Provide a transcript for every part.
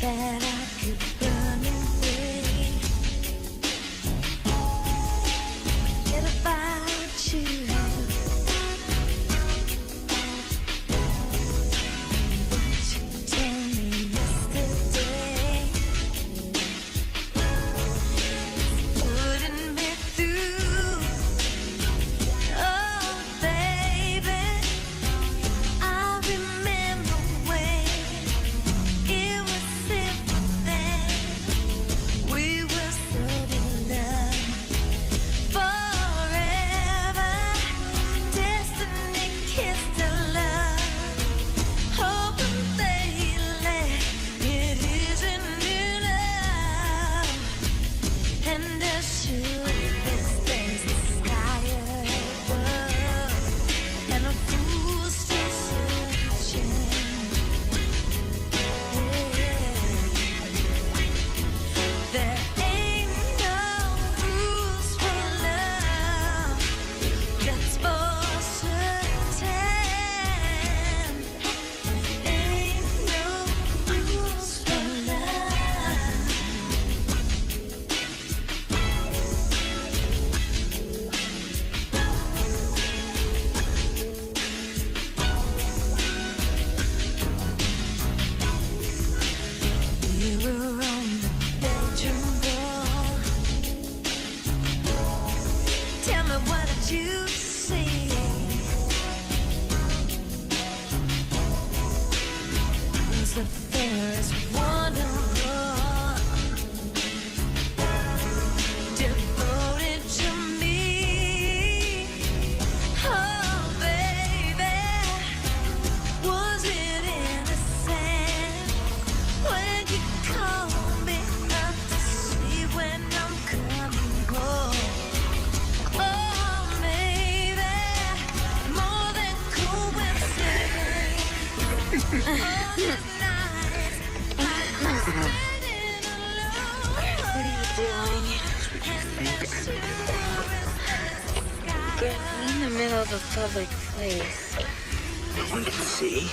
that I could burn away. Forget about you. What you told me yesterday, putting me through. Oh, baby, I remember when it was simple then. We were so in love forever. Destiny kissed our love, hoping that it isn't enough. And as sure as there's a sky above, and a fool still searching. There ain't no rules for love, that's for certain. Ain't no rules for love. We were on the bedroom wall. Tell me, what did you see? Was the fairest wonderful, devoted to me? Oh, baby, was it innocent when you call me up to see when I'm coming home? Oh, maybe more than coincidence. All these nights I've been spending alone. What are you doing? Get in the middle of a public place. No one can see.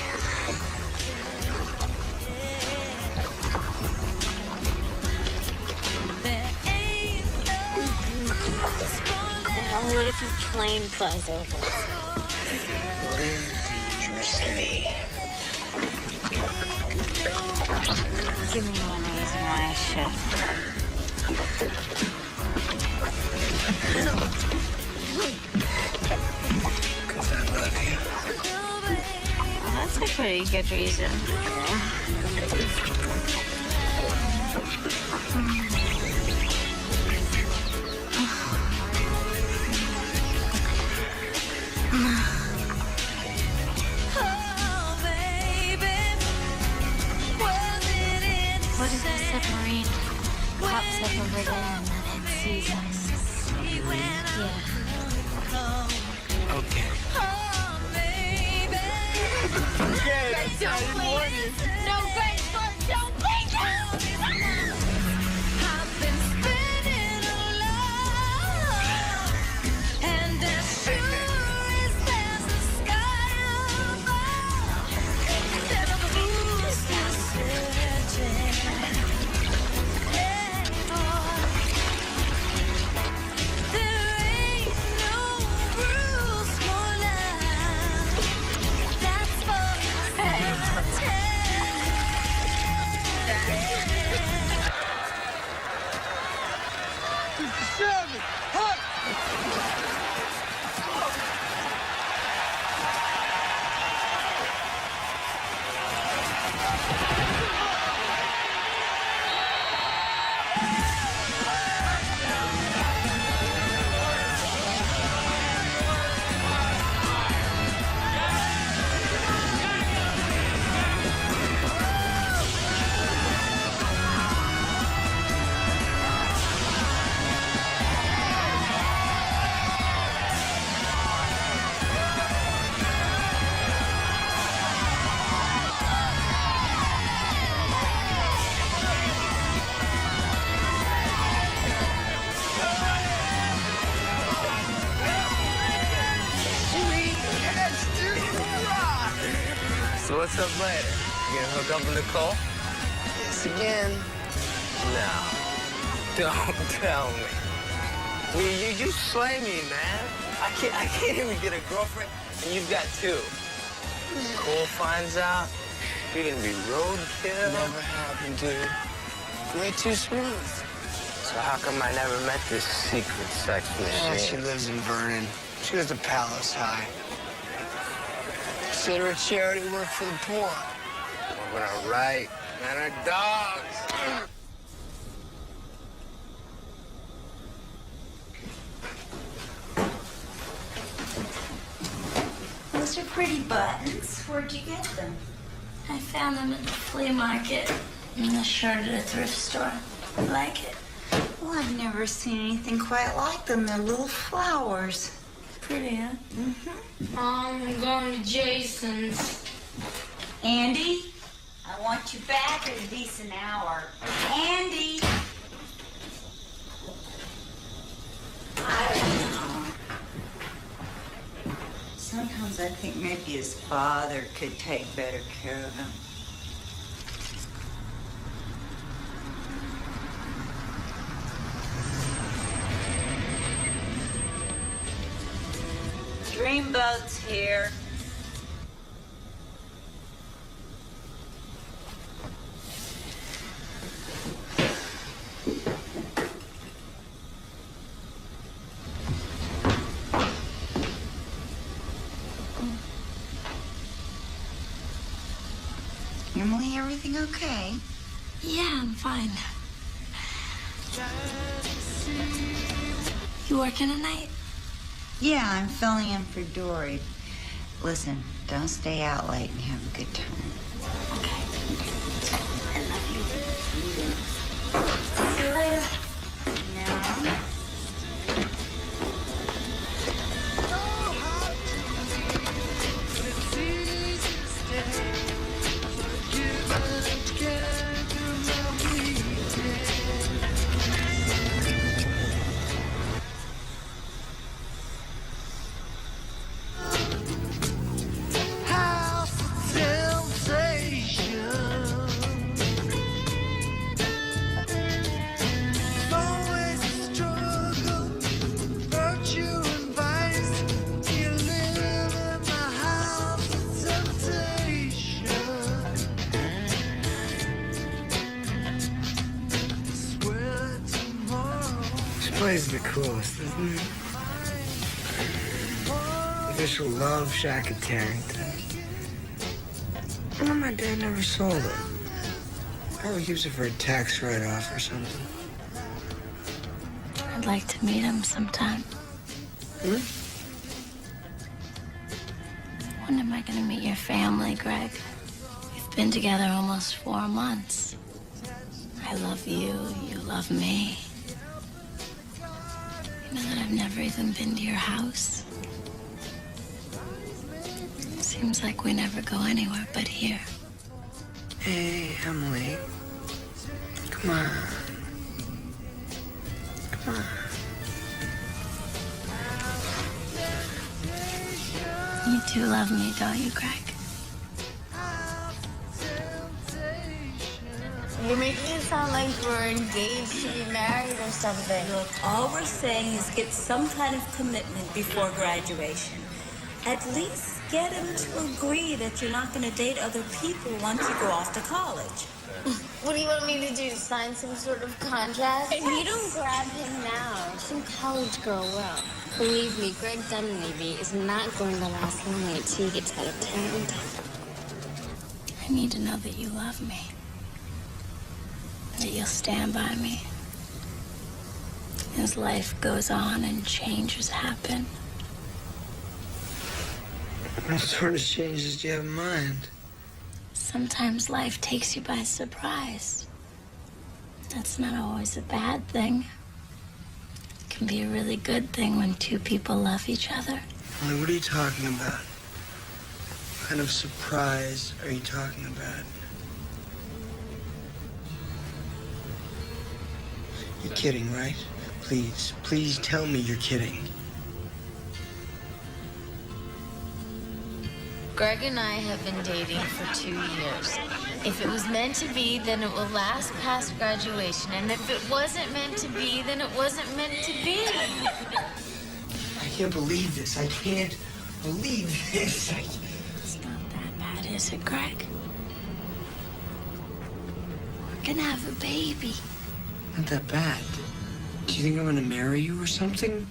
There ain't no rules for Well, what if a plane flies over? Live dangerously. Give me one reason why I should. Because I love you. Well, that's a pretty good reason. Oh, baby, was it What if the innocent submarine pops up over there and then it sees us? when Yeah. Okay. oh, baby. Don't please! No, Grace, don't please! I've been spinning alone, and as sure as there's a sky above, there's a fool still searching. Hey, boy, there ain't no rules for love, that's for certain. So what's up later? You gonna hook up with Nicole? This again? No. Don't tell me. You slay me, man. I can't even get a girlfriend, and you've got two. Cole finds out, you're gonna be roadkill. Never happened, dude. Way too smooth. So how come I never met this secret sex machine? Oh, she lives in Vernon. She goes to Palace High. Consider a charity work for the poor. We're gonna write, man, our dogs. Those are pretty buttons. Where'd you get them? I found them at the flea market and the shirt at a thrift store. You like it? Well, I've never seen anything quite like them. They're little flowers. Pretty, huh? Mm-hmm. I'm going to Jason's. Andy, I want you back at a decent hour. Andy! I don't know. Sometimes I think maybe his father could take better care of him. Dreamboat's here. Emily, everything okay? Yeah, I'm fine. You working tonight? Yeah, I'm filling in for Dory. Listen, don't stay out late and have a good time. Okay. I love you. See you later. No. This place is the coolest, isn't it? Official love shack at Tarrington. I know my dad never sold it. Probably keeps it for a tax write-off or something. I'd like to meet him sometime. When am I going to meet your family, Greg? We've been together almost 4 months. I love you, you love me. You know that I've never even been to your house? Seems like we never go anywhere but here. Hey, Emily. Come on. Come on. You do love me, don't you, Greg? You're making it sound like we're engaged to be married or something. Look, all we're saying is get some kind of commitment before graduation. At least get him to agree that you're not going to date other people once you go off to college. What do you want me to do? Sign some sort of contract? If you don't grab him now, some college girl will. Believe me, Greg Dunleavy is not going to last long until he gets out of town. I need to know that you love me. That you'll stand by me. As life goes on and changes happen. What sort of changes do you have in mind? Sometimes life takes you by surprise. That's not always a bad thing. It can be a really good thing when two people love each other. Emily, what are you talking about? What kind of surprise are you talking about? You're kidding, right? Please tell me you're kidding. Greg and I have been dating for 2 years. If it was meant to be, then it will last past graduation. And if it wasn't meant to be, then it wasn't meant to be. I can't believe this. I can't believe this. It's not that bad, is it, Greg? We're gonna have a baby. Not that bad. Do you think I'm gonna marry you or something?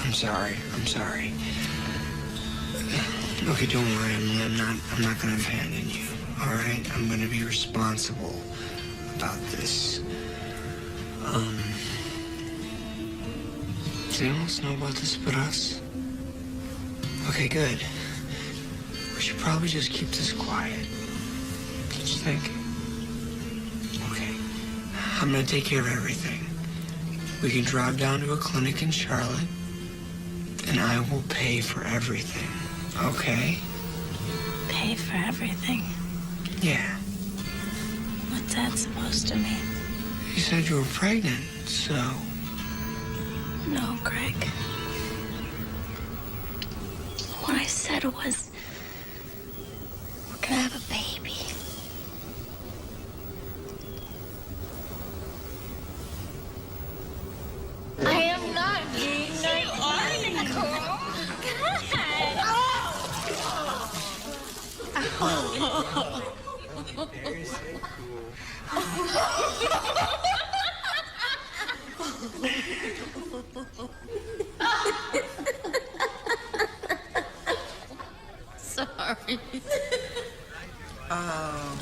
I'm sorry. Okay, don't worry. I'm not gonna abandon you. All right? I'm gonna be responsible about this. Does anyone else know about this but us? Okay, good. We should probably just keep this quiet. Don't you think? Okay. I'm gonna take care of everything. We can drive down to a clinic in Charlotte, and I will pay for everything. Okay? Pay for everything. Yeah. What's that supposed to mean? You said you were pregnant, so... No, Greg. What I said was, we're gonna have a baby. I am not being naive. Sorry. Oh,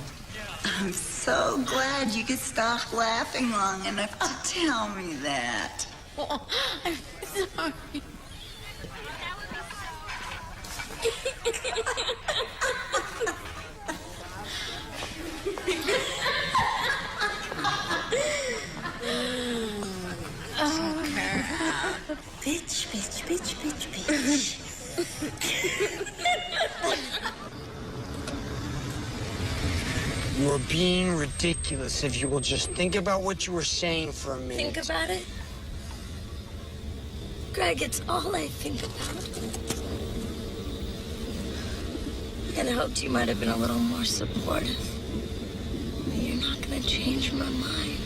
I'm so glad you could stop laughing long enough to tell me that. Oh, I'm sorry. Bitch. You are being ridiculous. If you will just think about what you were saying for a minute. Think about it? Greg, it's all I think about. And I hoped you might have been a little more supportive. But you're not gonna change my mind.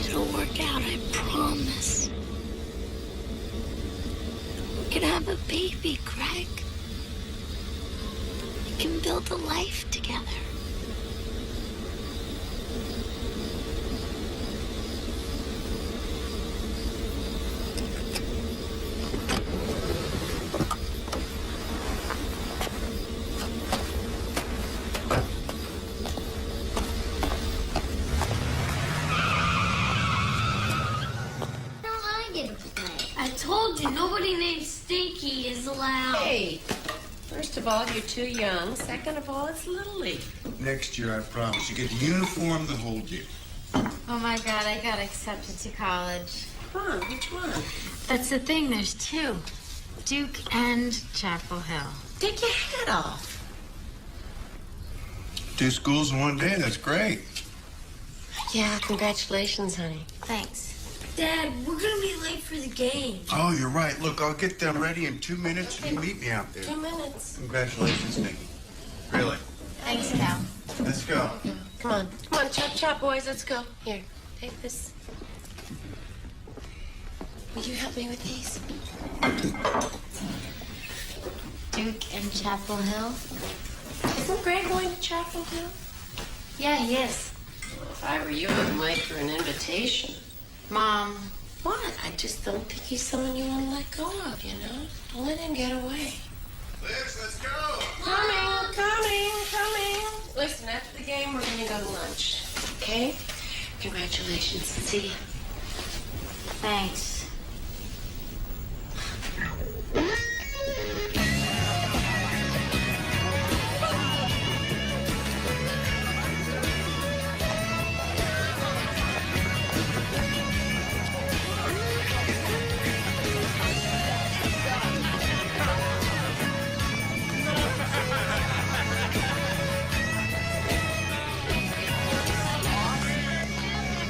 It'll work out, I promise. We can have a baby, Greg. We can build a life together. I told you, nobody named Stinky is allowed. Hey, first of all, you're too young. Second of all, it's Little League. Next year, I promise. You get the uniform the whole year. Oh my God, I got accepted to college. Huh, which one? That's the thing, there's two. Duke and Chapel Hill. Take your hat off. 2 schools in one day, that's great. Yeah, congratulations, honey. Thanks. Dad, we're gonna be late for the game. Oh, you're right. Look, I'll get them ready in 2 minutes. You meet me out there. 2 minutes. Congratulations, Nicky. Really. Thanks, Cal. Let's go. Come on, chop, chop, boys, let's go. Here, take this. Will you help me with these? Duke and Chapel Hill? Isn't Greg going to Chapel Hill? Yeah, he is. If I were you, I'd wait for an invitation. Mom. What? I just don't think he's someone you want to let go of, you know? Don't let him get away. Liz, let's go. Coming. Listen, after the game, we're going to go to lunch, okay? Congratulations. See ya. Thanks.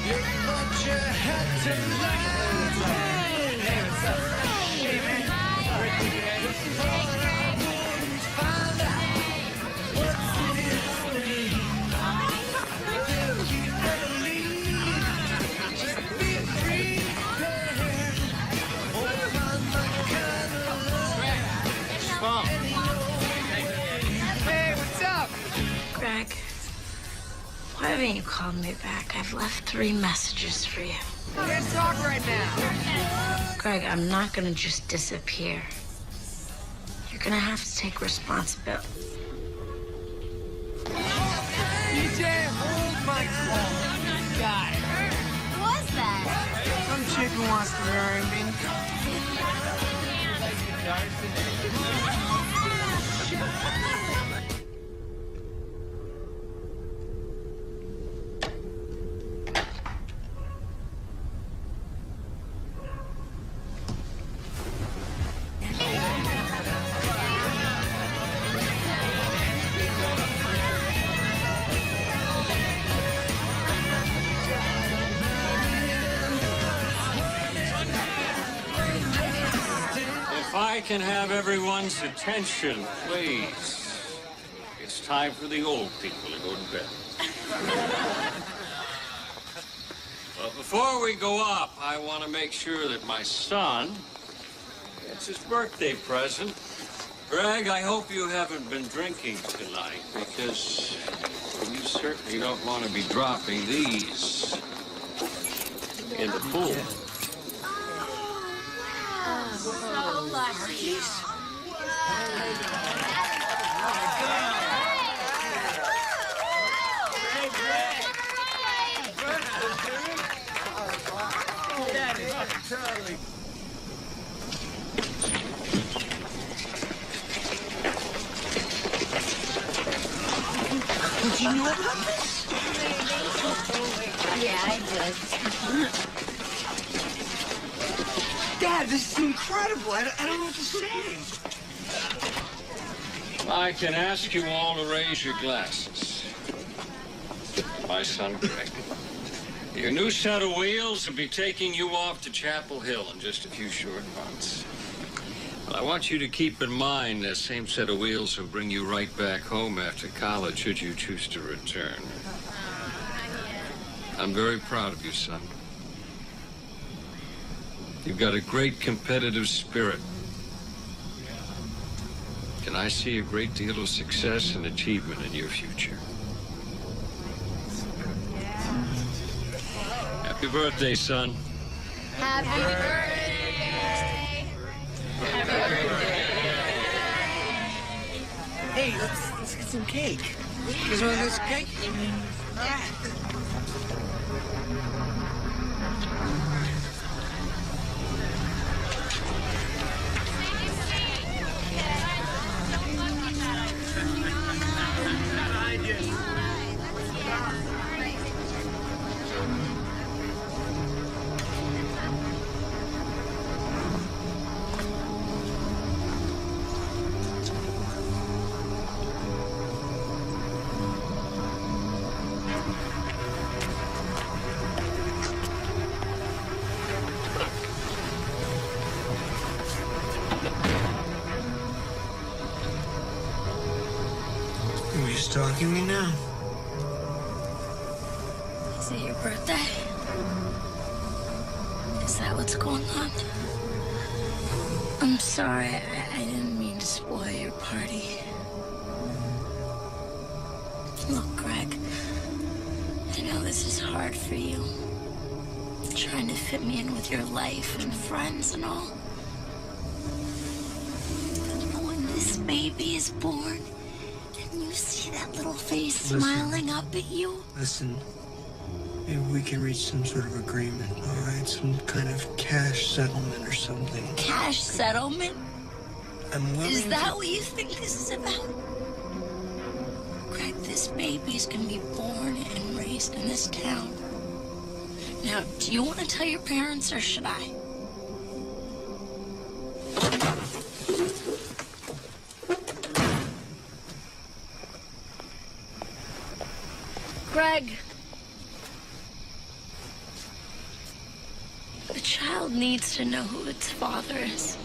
You thought you had to haven't you called me back? I've left 3 messages for you. Can't talk right now. Greg, I'm not gonna just disappear. You're gonna have to take responsibility. DJ, hold my call. Got it. Who was that? Some chick who wants to marry me. If I can have everyone's attention, please. It's time for the old people to go to bed. But before we go up, I want to make sure that my son gets his birthday present. Greg, I hope you haven't been drinking tonight, because you certainly don't want to be dropping these in the pool. So lucky. Did you know about this? Yeah, I did. Dad, this is incredible. I don't know what to say. I can ask you all to raise your glasses. My son, Greg. Your new set of wheels will be taking you off to Chapel Hill in just a few short months. But I want you to keep in mind that same set of wheels will bring you right back home after college, should you choose to return. I'm very proud of you, son. You've got a great competitive spirit. And I see a great deal of success and achievement in your future. Happy birthday, son. Happy birthday. Happy birthday. Hey, let's get some cake. You guys want to get some cake? Yeah. You're stalking me now. Is it your birthday? Is that what's going on? I'm sorry, I didn't mean to spoil your party. Look, Greg, I know this is hard for you. Trying to fit me in with your life and friends and all. But when this baby is born, and you see that little face smiling up at you. Listen, maybe we can reach some sort of agreement, all right? Some kind of cash settlement or something. Cash settlement? I'm willing Is that what you think this is about? Greg, this baby's gonna be born and raised in this town. Now, do you want to tell your parents or should I? Greg. The child needs to know who its father is.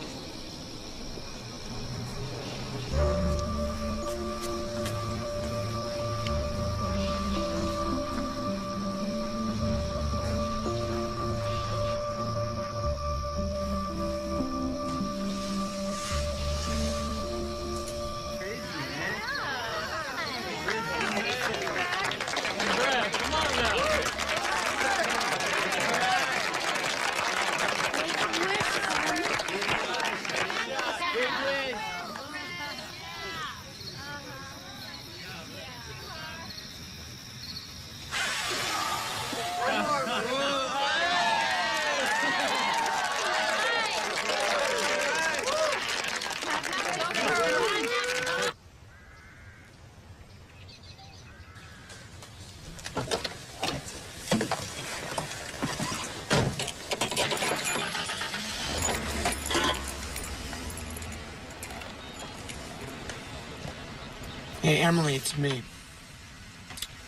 Hey, Emily, it's me.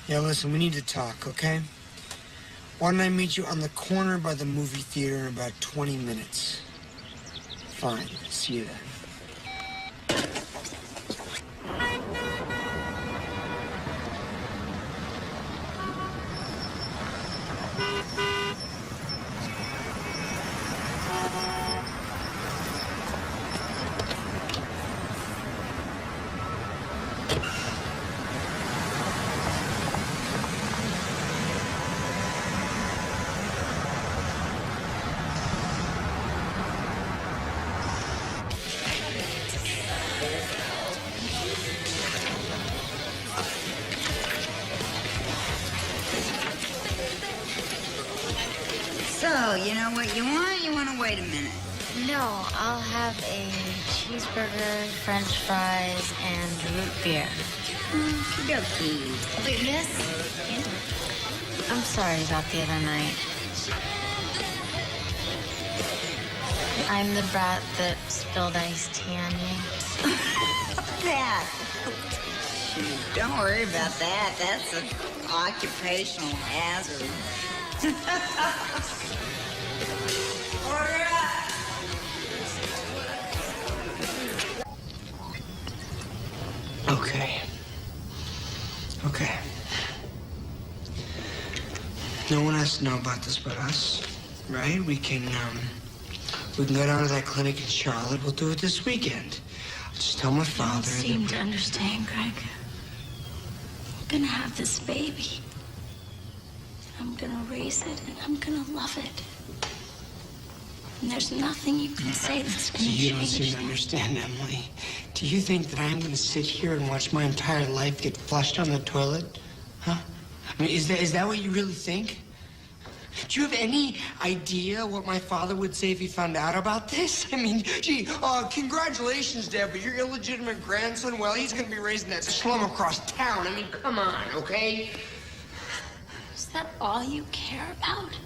Yeah, listen, we need to talk, okay? Why don't I meet you on the corner by the movie theater in about 20 minutes? Fine. See you then. So, you know what you want? You want to wait a minute? No, I'll have a cheeseburger, french fries, and root beer. Okey-dokey. Wait, miss? I'm sorry about the other night. I'm the brat that spilled iced tea on you. That. Don't worry about that. That's an occupational hazard. Order up. Okay. No one has to know about this but us, right? We can go down to that clinic in Charlotte. We'll do it this weekend. I'll just tell my father. You don't seem to understand, Greg. I'm gonna have this baby. I'm gonna raise it, and I'm gonna love it. And there's nothing you can say that's gonna change. You don't seem to understand, Emily. Do you think that I'm gonna sit here and watch my entire life get flushed on the toilet? Huh? I mean, is that what you really think? Do you have any idea what my father would say if he found out about this? I mean, gee, congratulations, Dad, but your illegitimate grandson, well, he's gonna be raised in that slum across town. I mean, come on, okay? Is that all you care about?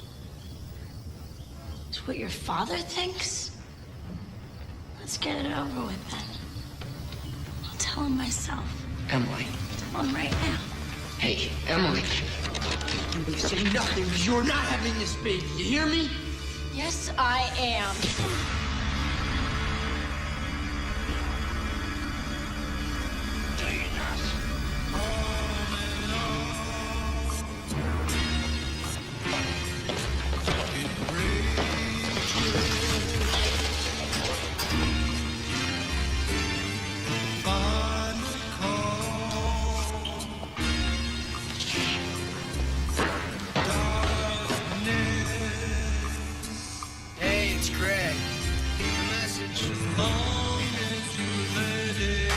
Is what your father thinks? Let's get it over with then. I'll tell him myself. Emily. Tell him right now. Hey, Emily. You say nothing because you're not having this baby. You hear me? Yes, I am. No, you're not. Hey, it's Greg. Leave a message. Long as you let it.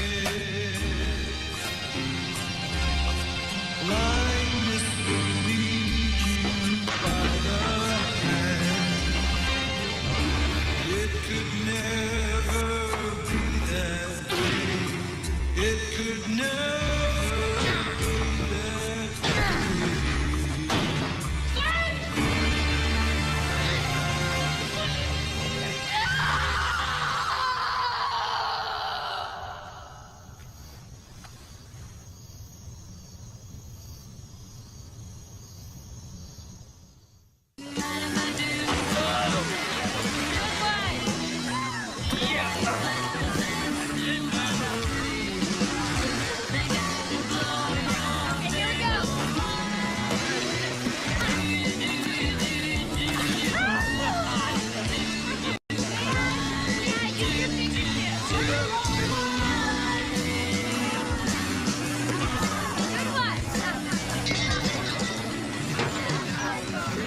Blindness will lead you by the hand. It could never be that way. It could never be that way.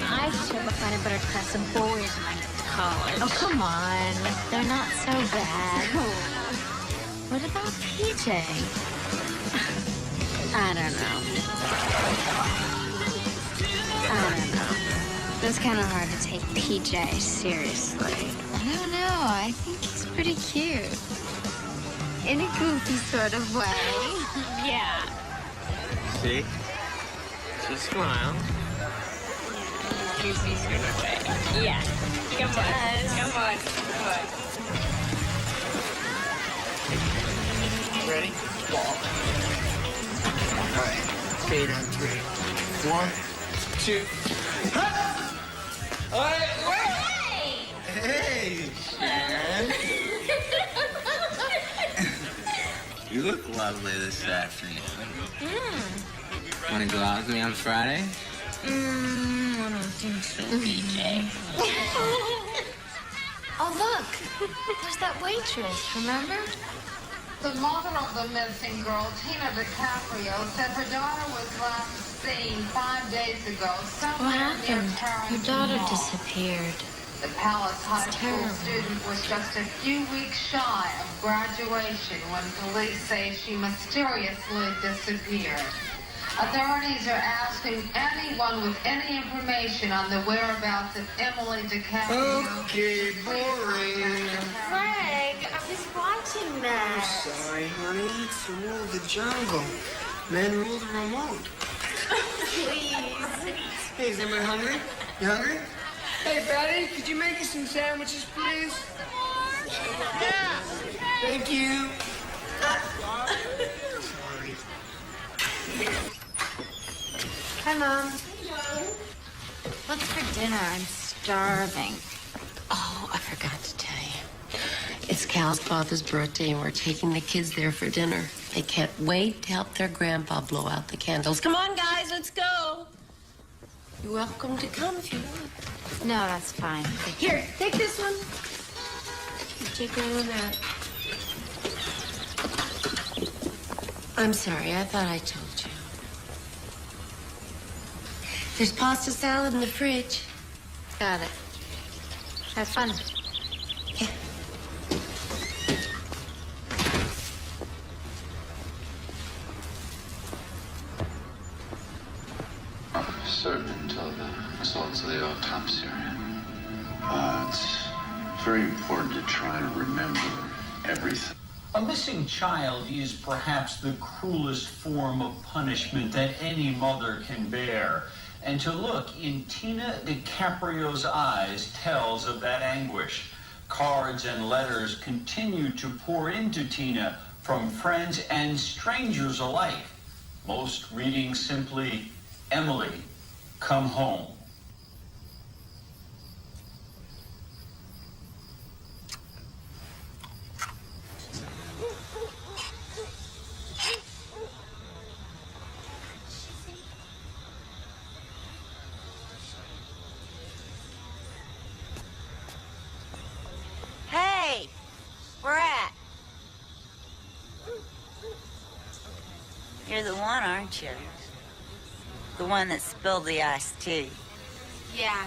I should have found a better class of boys when I get to college. Oh, come on. They're not so bad. What about PJ? I don't know. It's kind of hard to take PJ seriously. I don't know. I think he's pretty cute. In a goofy sort of way. Yeah. See? She smiled. Goofy sort of way. Yeah. Come on. Ready? Ball. All right, skate on 3. 1, 2. All right, hey, Sharon. You look lovely this afternoon. Want to go out with me on Friday? I don't think so, BJ. Oh, look. There's that waitress, remember? The mother of the missing girl, Tina DiCaprio, said her daughter was last seen 5 days ago somewhere What near happened? Paris Her daughter Mall. disappeared. The Palace High School terrible. student was just a few weeks shy of graduation when police say she mysteriously disappeared. Authorities are asking anyone with any information on the whereabouts of Emily DiCaprio. Okay, boring. Greg, I was watching that. Sorry, honey. It's the rule of the jungle. Men rule the remote. Please. Hey, is anybody hungry? You hungry? Hey, Betty, could you make us some sandwiches, please? Yeah. Thank you. Sorry. Hi, Mom. What's for dinner? I'm starving. Oh, I forgot to tell you. It's Cal's father's birthday, and we're taking the kids there for dinner. They can't wait to help their grandpa blow out the candles. Come on, guys, let's go. You're welcome to come if you want. No, that's fine. Here, take this one. Take one of that. I'm sorry, I thought I told you. There's pasta salad in the fridge. Got it. Have fun. Yeah. Certain until the results of the autopsy are in. It's very important to try and remember everything. A missing child is perhaps the cruelest form of punishment that any mother can bear. And to look in Tina DiCaprio's eyes tells of that anguish. Cards and letters continue to pour into Tina from friends and strangers alike. Most reading simply, "Emily, come home." Hey, where at? You're the one, aren't you? The one that spilled the iced tea. Yeah.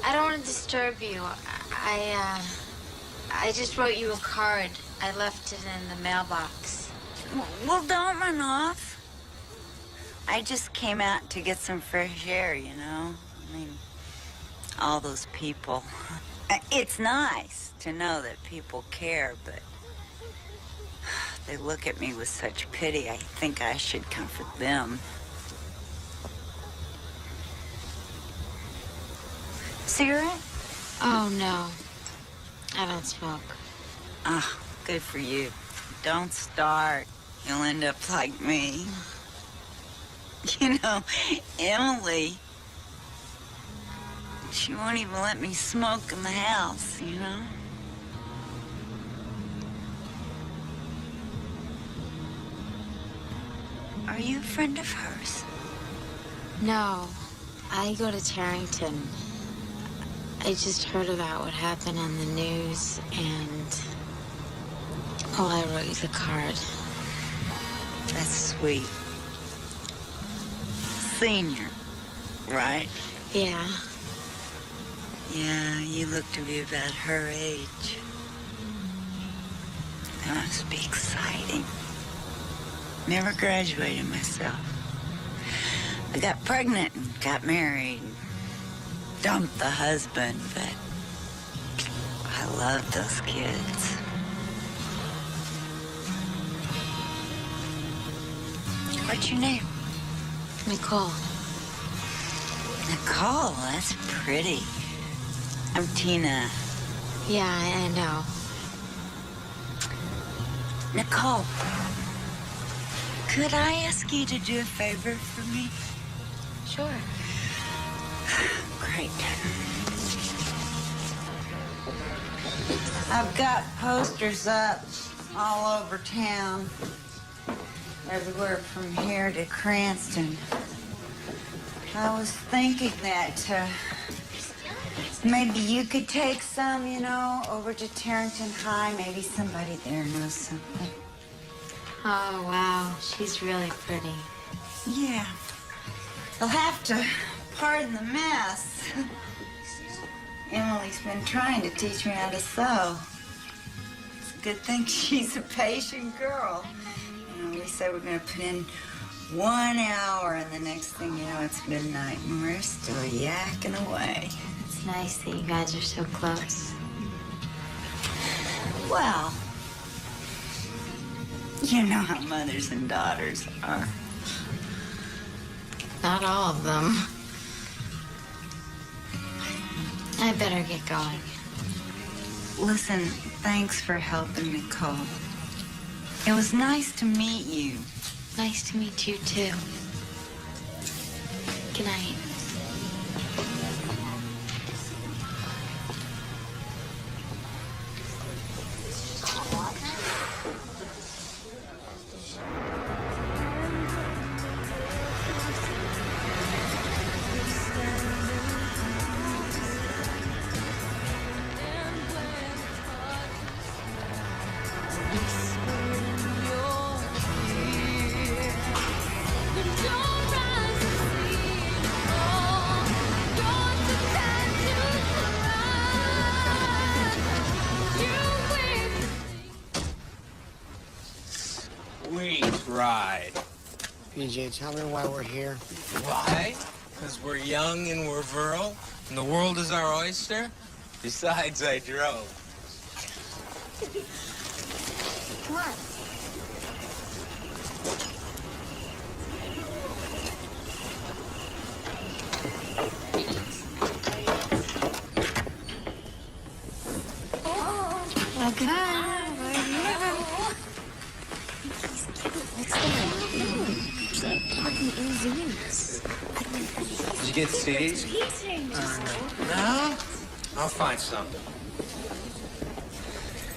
I don't want to disturb you. I just wrote you a card. I left it in the mailbox. Well, don't run off. I just came out to get some fresh air, you know? I mean, all those people. It's nice to know that people care, but they look at me with such pity. I think I should comfort them. Cigarette? Oh, no. I don't smoke. Ah, good for you. Don't start. You'll end up like me. You know, Emily, she won't even let me smoke in the house, you know? Are you a friend of hers? No. I go to Tarrington. I just heard about what happened on the news, and... Oh, I wrote you the card. That's sweet. Senior, right? Yeah. Yeah, you look to be about her age. That must be exciting. Never graduated myself. I got pregnant and got married. Dumped the husband, but I love those kids. What's your name? Nicole. Nicole, that's pretty. I'm Tina. Yeah, I know. Nicole, Could I ask you to do a favor for me? Sure. Great. I've got posters up all over town, everywhere from here to Cranston. I was thinking that maybe you could take some, you know, over to Tarrantон High. Maybe somebody there knows something. Oh, wow. She's really pretty. Yeah. You'll have to pardon the mess. Emily's been trying to teach me how to sew. It's a good thing she's a patient girl. You know, we said we're going to put in 1 hour, and the next thing you know, it's midnight, and we're still yakking away. It's nice that you guys are so close. Well, you know how mothers and daughters are. Not all of them. I better get going. Listen, thanks for helping Nicole. It was nice to meet you. Nice to meet you, too. Good night. Sweet ride. PJ, tell me why we're here. Why? Because we're young and we're virile, and the world is our oyster. Besides, I drove. Come on. Did you get CDs? No? I'll find something.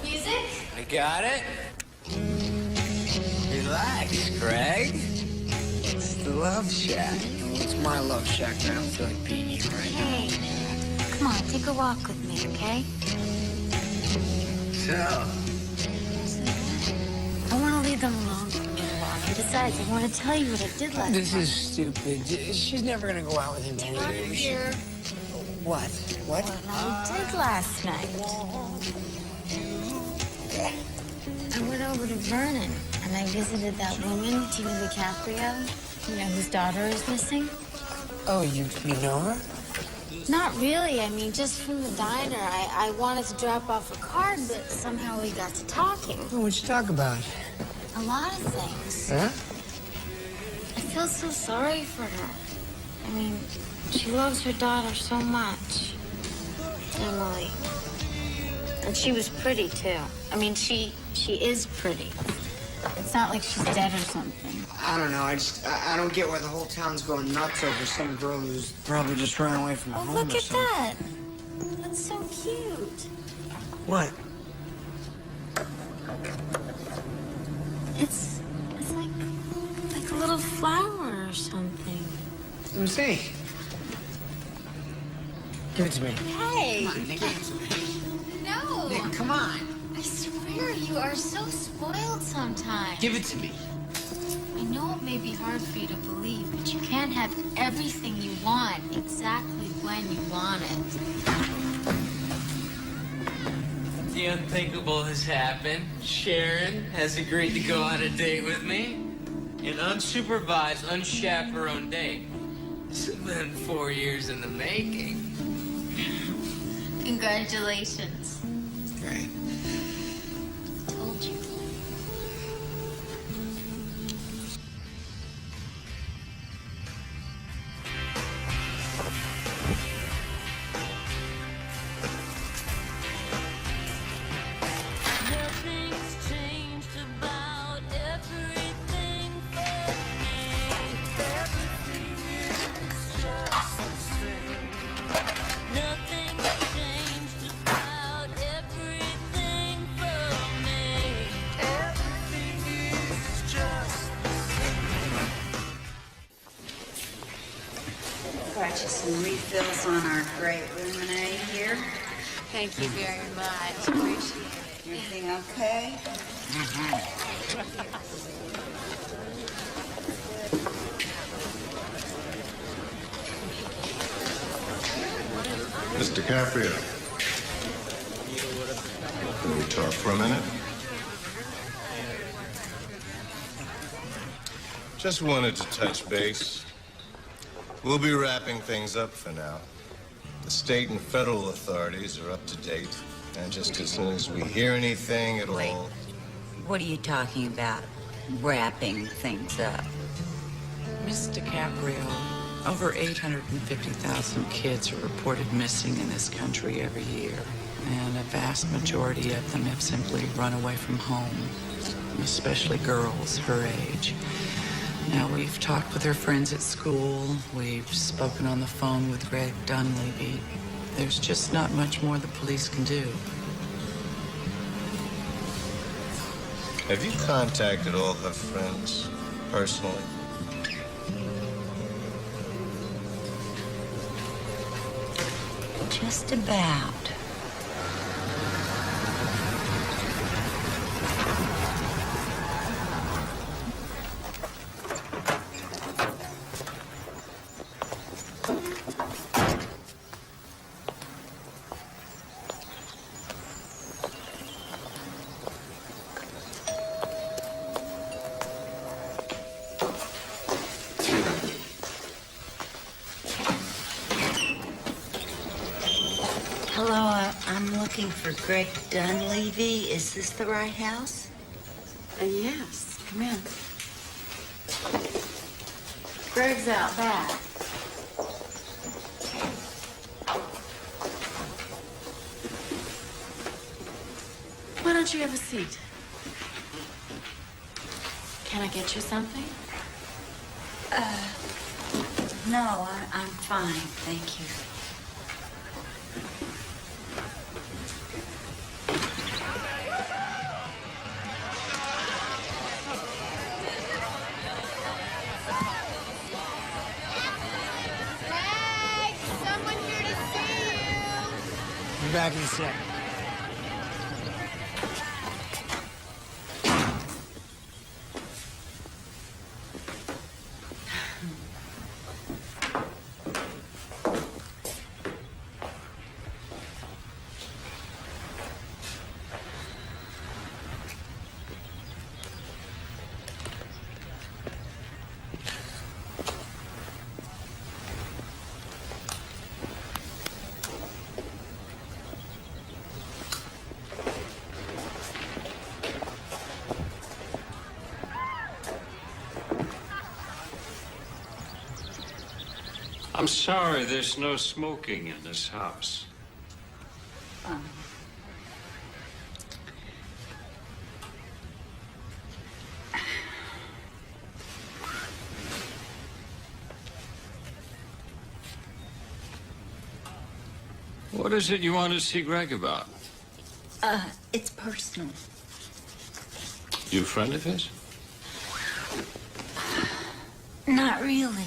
Music? I got it. Relax, Craig. It's the Love Shack. It's my love shack, and I don't feel like being here right now. Hey, come on, take a walk with me, okay? So, I want to leave them alone for a little while. And besides, I want to tell you what I did last This night. is stupid. She's never gonna go out with him anyway. What? What? What I did last night. I went over to Vernon, and I visited that woman, Tina DiCaprio, you know, whose daughter is missing. Oh, you know her? Not really. I mean, just from the diner. I wanted to drop off a card, but somehow we got to talking. Oh, what'd you talk about? A lot of things. Huh? I feel so sorry for her. I mean, she loves her daughter so much. Emily. And she was pretty, too. I mean, she is pretty. It's not like she's dead or something. I don't know. I don't get why the whole town's going nuts over some girl who's probably just running away from home Look or at something. that. That's so cute. What? It's like a little flower or something. Let me see. Give it to me. Hey. Come on, Nick. No. Nick, come on. I swear you are so spoiled sometimes. Give it to me. I know it may be hard for you to believe, but you can't have everything you want exactly when you want it. the unthinkable has happened. Sharon has agreed to go on a date with me. An unsupervised, unchaperoned date. This has been 4 years in the making. Congratulations. Great. Told you. Nothing's changed about everything for Some refills on our great lemonade here. Thank you very much. Appreciate it. Everything okay? Mr. Caprio, can we talk for a minute? Just wanted to touch base. We'll be wrapping things up for now. The state and federal authorities are up to date, and just as soon as we hear anything at all... What are you talking about? Wrapping things up? Miss DiCaprio, over 850,000 kids are reported missing in this country every year, and a vast majority of them have simply run away from home, especially girls her age. Now, we've talked with her friends at school. We've spoken on the phone with Greg Dunleavy. There's just not much more the police can do. Have you contacted all her friends personally? Just about. Hello, I'm looking for Greg Dunleavy. Is this the right house? Yes, come in. Greg's out back. Why don't you have a seat? Can I get you something? No, I'm fine, thank you. Back in a sec. I'm sorry, there's no smoking in this house. What is it you want to see Greg about? It's personal. You a friend of his? Not really.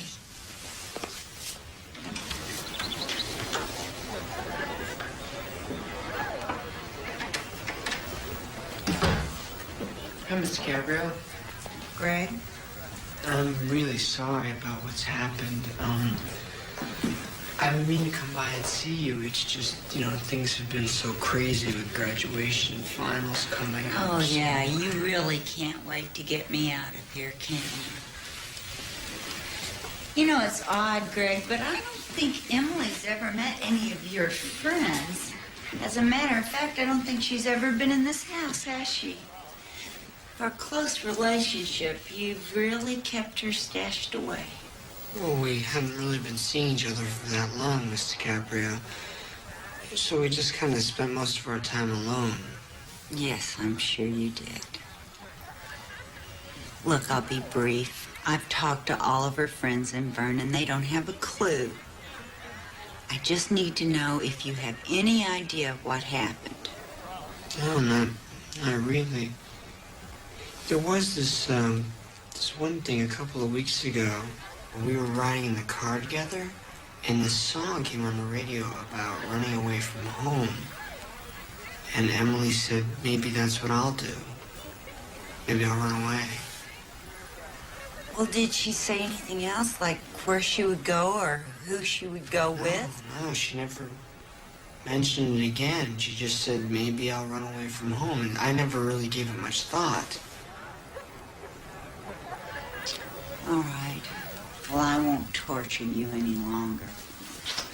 Hi, Mr. Caprio. Greg? I'm really sorry about what's happened. I've been meaning to come by and see you. It's just, things have been so crazy with graduation and finals coming up. Oh, yeah, you really can't wait to get me out of here, can you? You know, it's odd, Greg, but I don't think Emily's ever met any of your friends. As a matter of fact, I don't think she's ever been in this house, has she? For a close relationship, you've really kept her stashed away. Well, we haven't really been seeing each other for that long, Mr. Caprio. So we just kind of spent most of our time alone. Yes, I'm sure you did. Look, I'll be brief. I've talked to all of her friends in Vernon. They don't have a clue. I just need to know if you have any idea of what happened. No, not really. There was this one thing a couple of weeks ago. We were riding in the car together, And this song came on the radio about running away from home. And Emily said, maybe that's what I'll do. Maybe I'll run away. Well, did she say anything else, like where she would go or who she would go with? No, she never mentioned it again. She just said, maybe I'll run away from home. And I never really gave it much thought. All right. Well, I won't torture you any longer.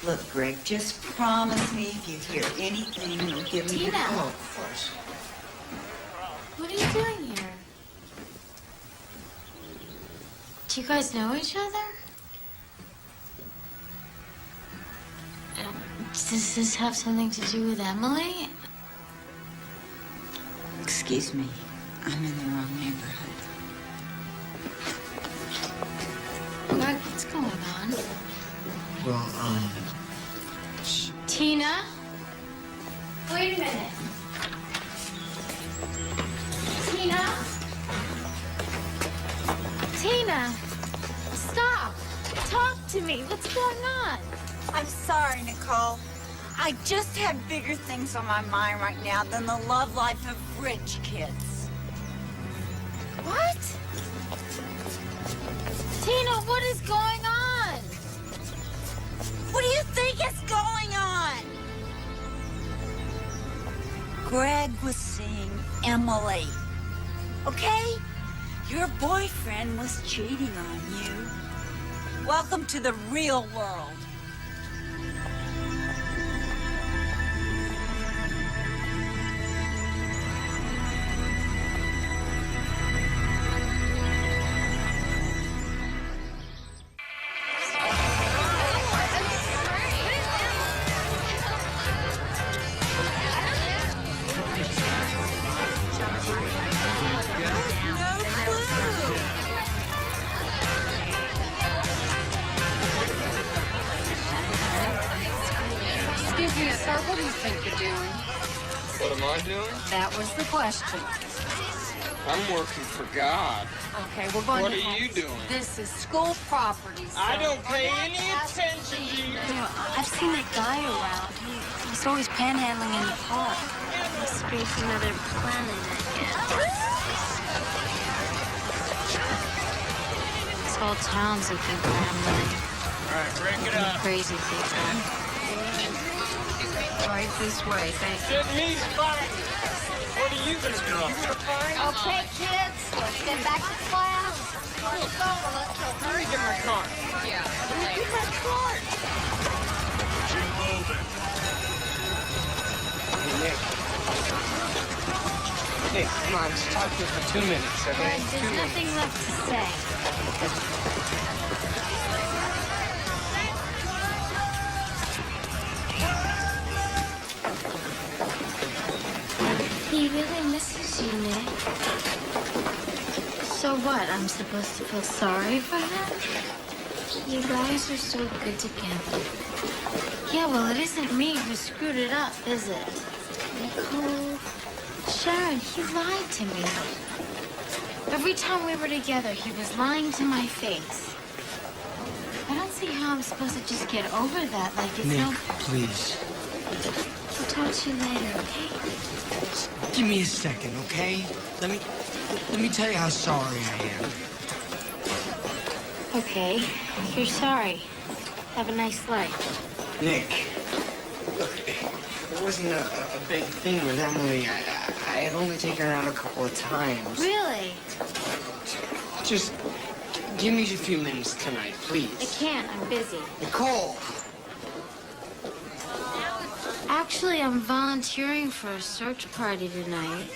Look, Greg, just promise me if you hear anything, you'll give me a Tina. call. Of course. What are you doing here? Do you guys know each other? Does this have something to do with Emily? Excuse me, I'm in the wrong neighborhood. Greg, what's going on? Well, Tina? Wait a minute. Tina? Tina! Stop! Talk to me. What's going on? I'm sorry, Nicole. I just have bigger things on my mind right now than the love life of rich kids. What? Tina, what is going on? What do you think is going on? Greg was seeing Emily. Okay? Your boyfriend was cheating on you. Welcome to the real world. Excuse me, sir, what do you think you're doing? What am I doing? That was the question. I'm working for God. Okay, we're going What to... are you doing? This is school property, sir. I don't pay any attention to you. I've seen that guy around. He's always panhandling in the park. Must be from another planet, I guess. This whole town's looking for Emily. All right, break it up. Crazy people. Right this way, thank you. Get me fighting. What are you gonna do? You gonna fight? Okay, kids, let's get back to class. Let's go. Let me get my car. Yeah. Let me get my card. Nick, come on, just talk to me for 2 minutes, okay? Greg, there's nothing left to say. He really misses you, Nick. So what? I'm supposed to feel sorry for him? You guys are so good together. Yeah, well, it isn't me who screwed it up, is it? Nicole, Sharon, he lied to me. Every time we were together, he was lying to my face. I don't see how I'm supposed to just get over that. Like, it's Nick, no... please. I'll talk to you later, okay? Give me a second, okay? Let me tell you how sorry I am. Okay, you're sorry. Have a nice life. Nick, look, it wasn't a big thing with Emily. I had only taken her out a couple of times. Really? Just give me a few minutes tonight, I please. can't, I'm busy. Nicole! Actually, I'm volunteering for a search party tonight.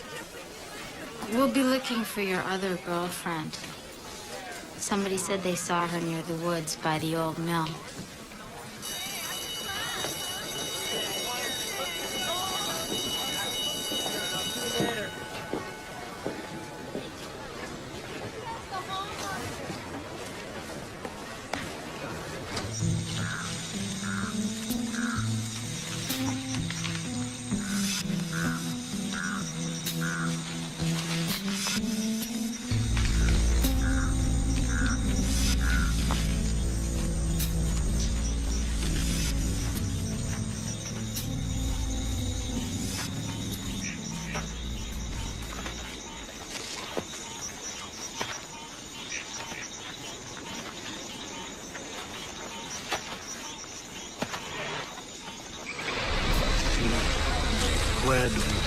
We'll be looking for your other girlfriend. Somebody said they saw her near the woods by the old mill.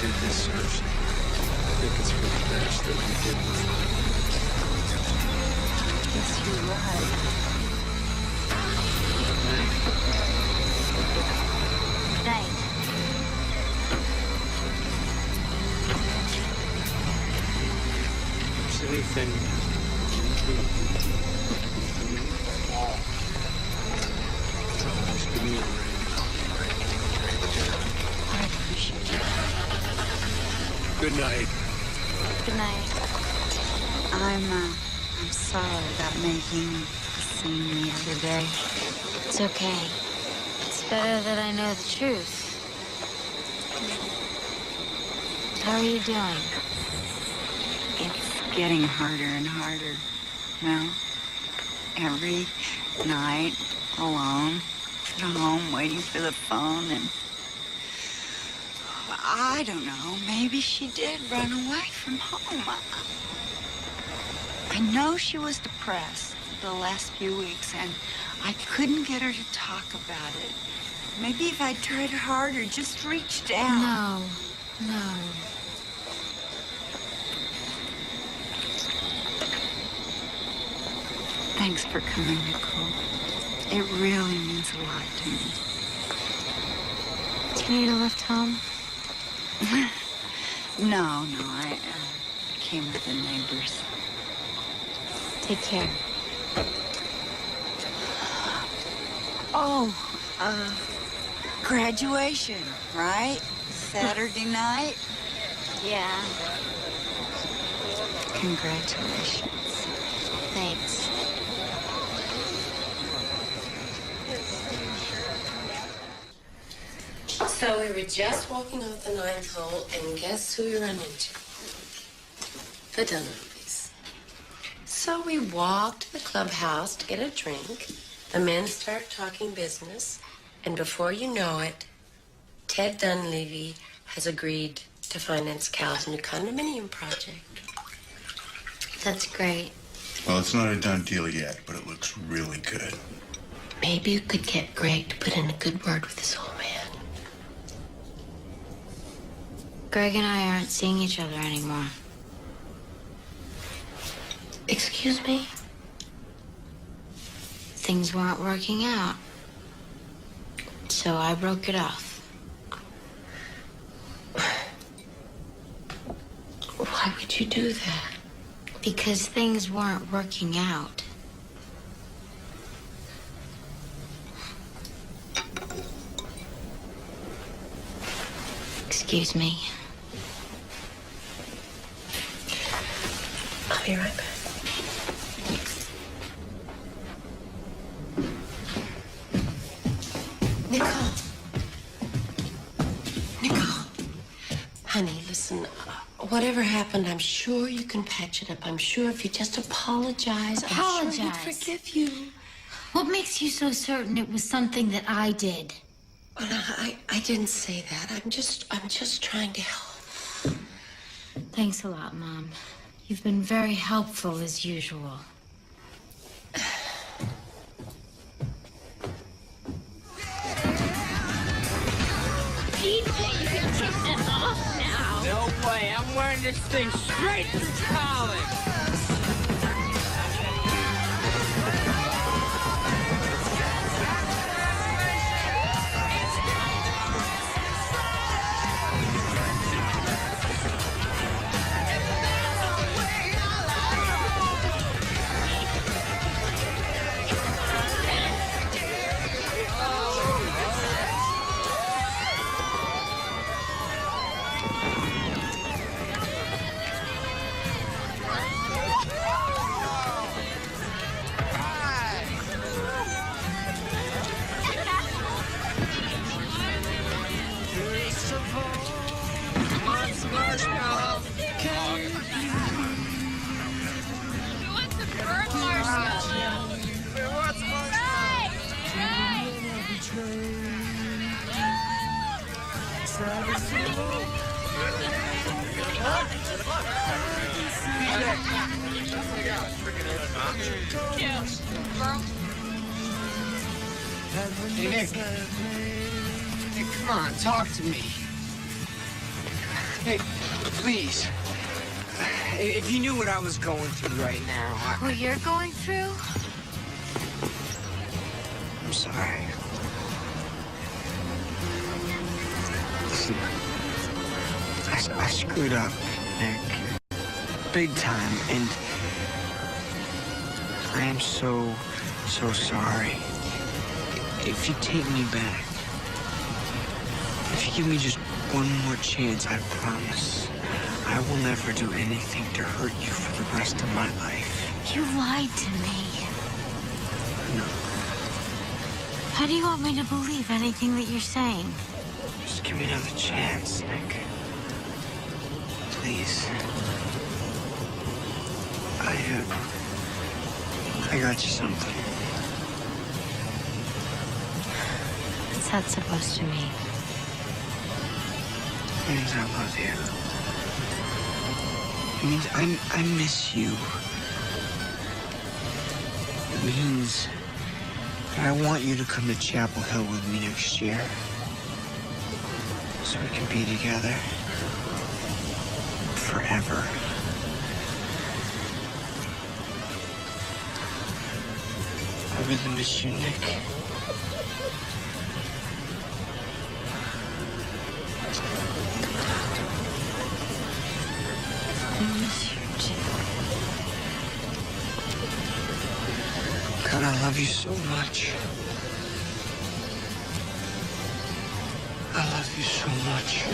did this, Cersei. I think it's for the best that we did with Yes, you're right. Night. If there's anything just give me a ring. I appreciate it. Good night. Good night. I'm sorry about making a scene the other day. It's okay. It's better that I know the truth. How are you doing? It's getting harder and harder. Well, every night, alone, at home, waiting for the phone, and I don't know, maybe she did run away from home. I know she was depressed the last few weeks, and I couldn't get her to talk about it. Maybe if I tried harder, just reached out. No. Thanks for coming, Nicole. It really means a lot to me. Do you need a lift home? No, I came with the neighbors. Take care. Oh, graduation, right? Saturday night? Yeah. Congratulations. Thanks. So we were just walking off the 9th hole, and guess who we run into? The Dunleavys. So we walked to the clubhouse to get a drink. The men start talking business, and before you know it, Ted Dunleavy has agreed to finance Cal's new condominium project. That's great. Well, it's not a done deal yet, but it looks really good. Maybe you could get Greg to put in a good word with this old man. Greg and I aren't seeing each other anymore. Excuse me? Things weren't working out. So I broke it off. Why would you do that? Because things weren't working out. Excuse me. I'll be right back. Nicole. Honey, listen, whatever happened, I'm sure you can patch it up. I'm sure if you just apologize, I'm sure he'd forgive you. What makes you so certain it was something that I did? Well, no, I didn't say that. I'm just trying to help. Thanks a lot, Mom. You've been very helpful as usual. DJ, you can take that off now. No way. I'm wearing this thing straight through college. Hey, Nick. Hey, come on, talk to me. Hey, please. If you knew what I was going through right now, What you're going through? I'm sorry. Listen, I screwed up, Nick. Big time, and I am so sorry. If you take me back, if you give me just one more chance, I promise I will never do anything to hurt you for the rest of my life. You lied to me. No, How do you want me to believe anything that you're saying? just give me another chance, Nick. Please. I got you something. What's that supposed to mean? It means I love you. It means I miss you. It means that I want you to come to Chapel Hill with me next year. So we can be together. Forever. I really miss you, Nick. I miss you too. God, I love you so much. I love you so much.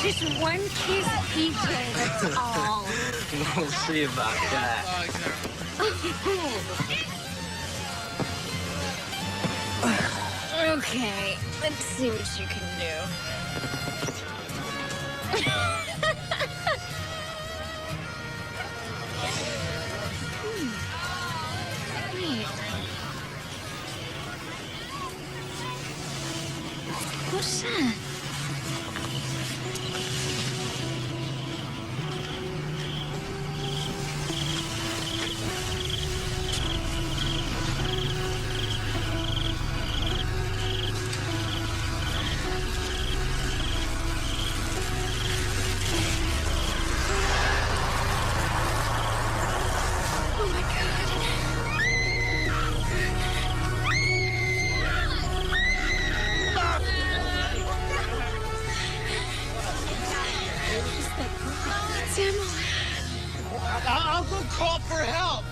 Just one kiss, PJ, that's all. We'll see about that. Okay, let's see what you can do. Wait. What's that? I'll go call for help.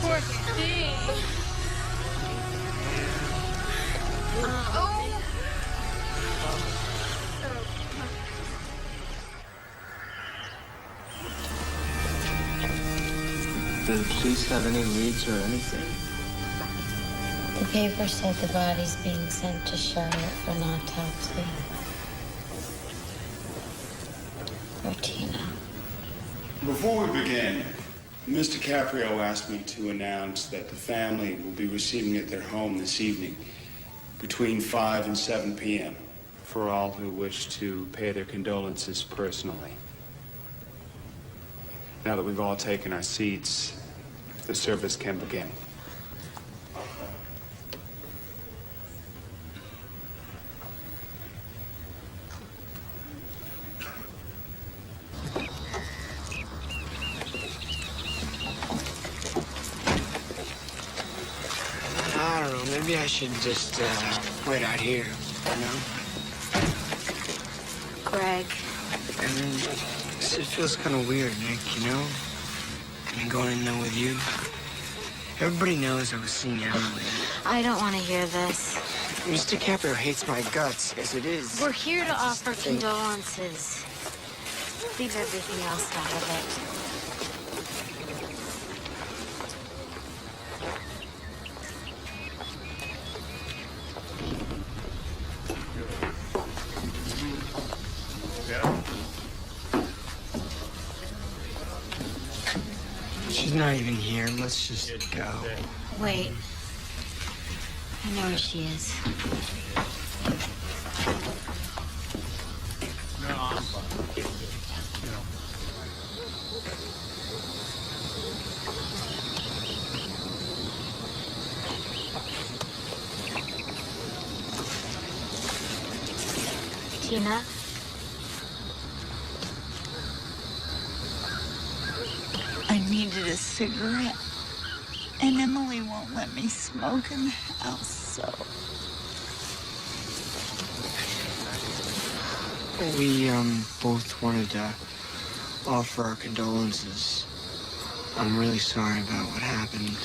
Poor thing. Do the police have any leads or anything? The paper said the body's being sent to Charlotte for an autopsy. For Tina. Before we begin, Mr. Caprio asked me to announce that the family will be receiving at their home this evening between 5 and 7 p.m. for all who wish to pay their condolences personally. Now that we've all taken our seats, the service can begin. I don't know. Maybe I should just wait out here, you know? Greg. I mean, it feels kind of weird, Nick, you know? I mean, going in there with you. Everybody knows I was seeing Emily. I don't want to hear this. Mr. Caprio hates my guts, as it is. We're here to offer condolences. Leave everything else out of it. She's not even here. Let's just go. Wait. I know where she is. No, I'm fine. You know. Tina? I needed a cigarette, and Emily won't let me smoke in the house, so... We, both wanted to offer our condolences. I'm really sorry about what happened.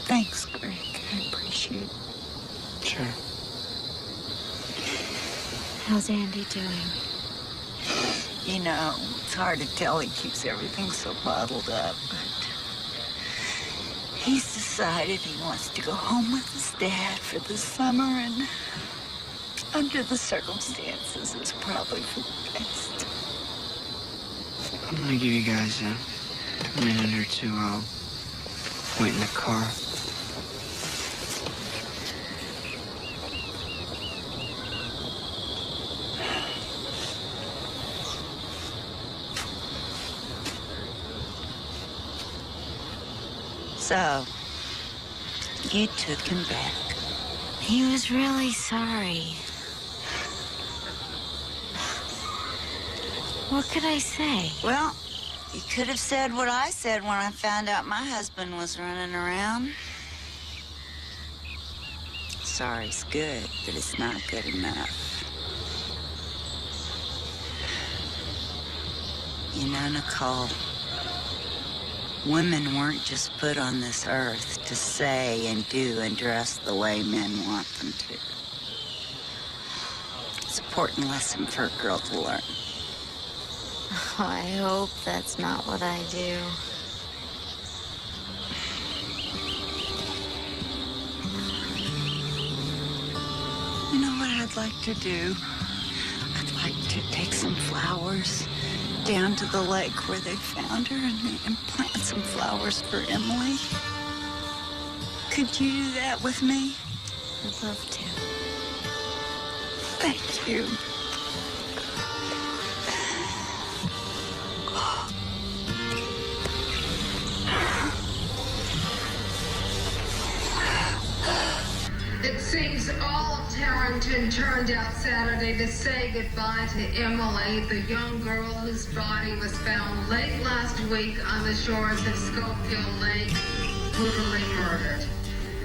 Thanks, Greg. I appreciate it. Sure. How's Andy doing? You know, it's hard to tell. He keeps everything so bottled up, but he's decided he wants to go home with his dad for the summer, and under the circumstances, it's probably for the best. I'm gonna give you guys a minute or two. I'll wait in the car. So, you took him back. He was really sorry. What could I say? Well, you could have said what I said when I found out my husband was running around. Sorry's good, but it's not good enough. You know, Nicole, women weren't just put on this earth to say and do and dress the way men want them to. It's an important lesson for a girl to learn. Oh, I hope that's not what I do. You know what I'd like to do? I'd like to take some flowers down to the lake where they found her and plant some flowers for Emily. Could you do that with me? I'd love to. Thank you. It seems all of Tarrenton turned out Saturday to say goodbye to Emily, the young girl whose body was found late last week on the shores of Schofield Lake, brutally murdered.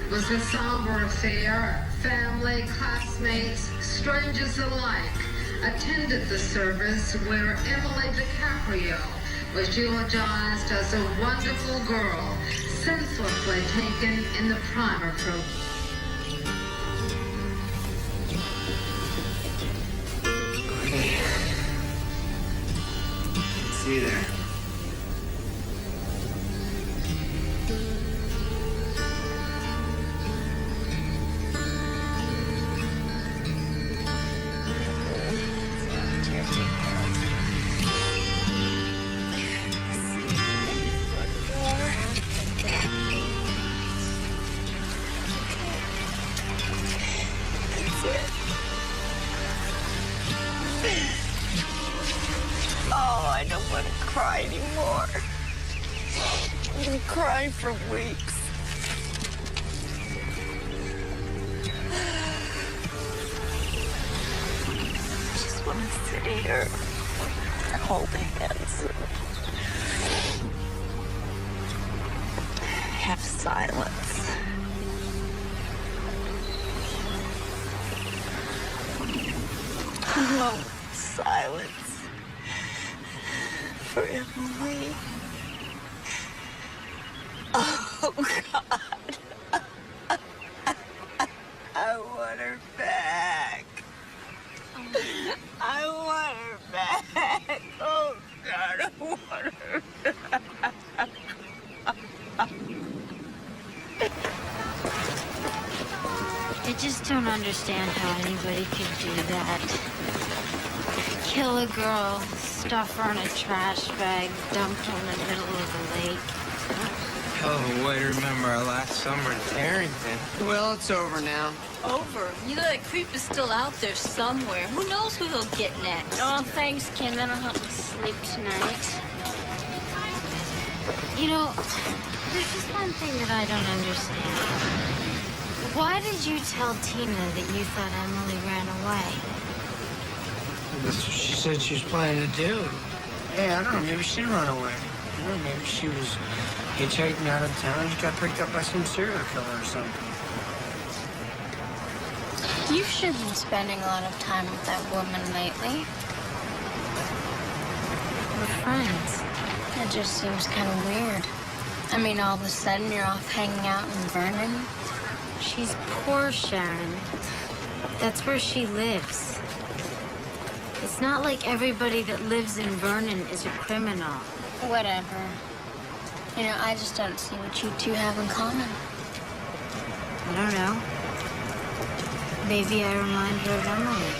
It was a somber affair. Family, classmates, strangers alike attended the service where Emily DiCaprio was eulogized as a wonderful girl, senselessly taken in the prime of her. See you there. Oh, I don't want to cry anymore. I've been crying for weeks. I just want to sit here and hold hands and have silence. Oh, silence. For Emily. Oh, God. I want her back. I want her back. Oh, God, I want her back. I just don't understand how anybody could do that. Kill a girl, stuff her in a trash bag, dump her in the middle of the lake. hell of a way to remember our last summer at Arrington. Well, it's over now. Over? You know that creep is still out there somewhere. Who knows who he'll get next? Oh, thanks, Kim. That'll help me sleep tonight. You know, there's just one thing that I don't understand. Why did you tell Tina that you thought Emily ran away? That's what she said she was planning to do. Hey, I don't know. Maybe she didn't run away. You know, maybe she was hitchhiking out of town. She got picked up by some serial killer or something. You've sure been spending a lot of time with that woman lately. We're friends. It just seems kind of weird. I mean, all of a sudden you're off hanging out in Vernon. She's poor, Sharon. That's where she lives. It's not like everybody that lives in Vernon is a criminal. Whatever. You know, I just don't see what you two have in common. I don't know. Maybe I remind her of Emily.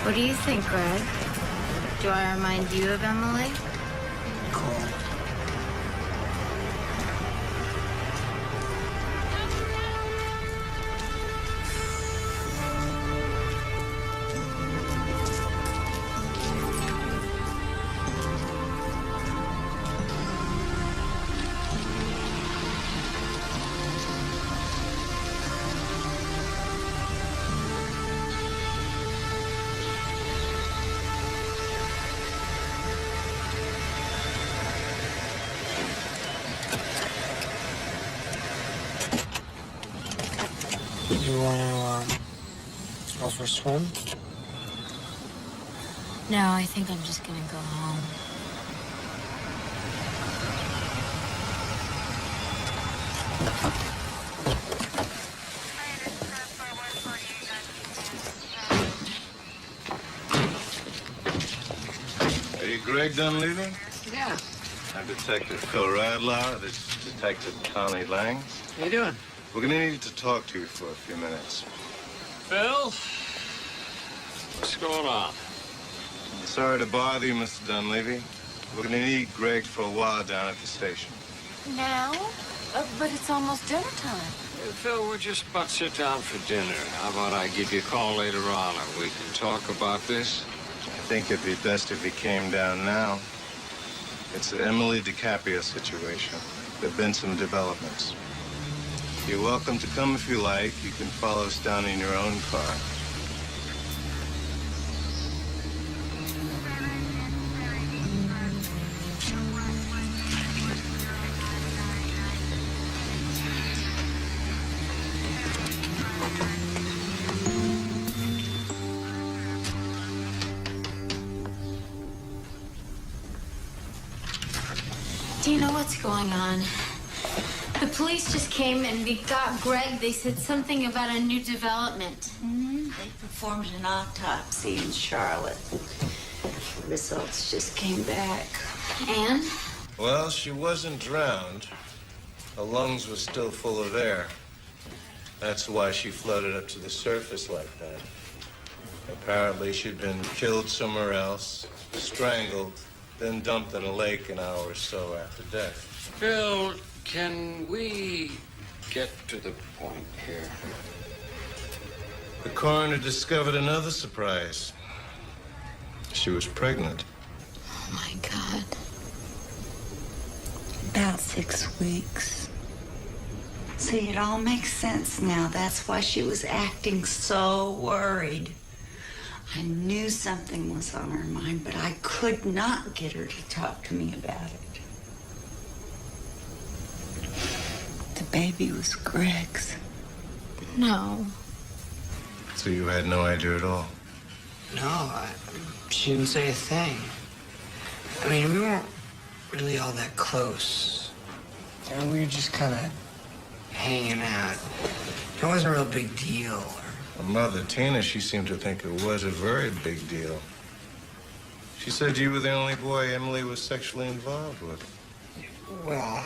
What do you think, Greg? Do I remind you of Emily? Cool. You want to go for a swim? No, I think I'm just gonna go home. Are you Greg Dunleavy? Yeah. I'm Detective Phil Radlar. This is Detective Connie Lang. How you doing? We're going to need to talk to you for a few minutes. Phil? What's going on? Sorry to bother you, Mr. Dunleavy. We're going to need Greg for a while down at the station. Now? But it's almost dinner time. Hey, Phil, we're just about to sit down for dinner. How about I give you a call later on and we can talk about this? I think it'd be best if he came down now. It's the Emily DiCaprio situation. There have been some developments. You're welcome to come if you like. You can follow us down in your own car. Do you know what's going on? The police just came and we got Greg. They said something about a new development. They performed an autopsy in Charlotte. The results just came back. And? Well, she wasn't drowned. Her lungs were still full of air. That's why she floated up to the surface like that. Apparently, she'd been killed somewhere else, strangled, then dumped in a lake an hour or so after death. Phil, can we get to the point here? The coroner discovered another surprise. She was pregnant. Oh, my God. About 6 weeks. See, it all makes sense now. That's why she was acting so worried. I knew something was on her mind, but I could not get her to talk to me about it. The baby was Greg's. No. So you had no idea at all? No, she didn't say a thing. I mean, we weren't really all that close. And we were just kind of hanging out. It wasn't a real big deal. Her mother, Tina, she seemed to think it was a very big deal. She said you were the only boy Emily was sexually involved with. Well,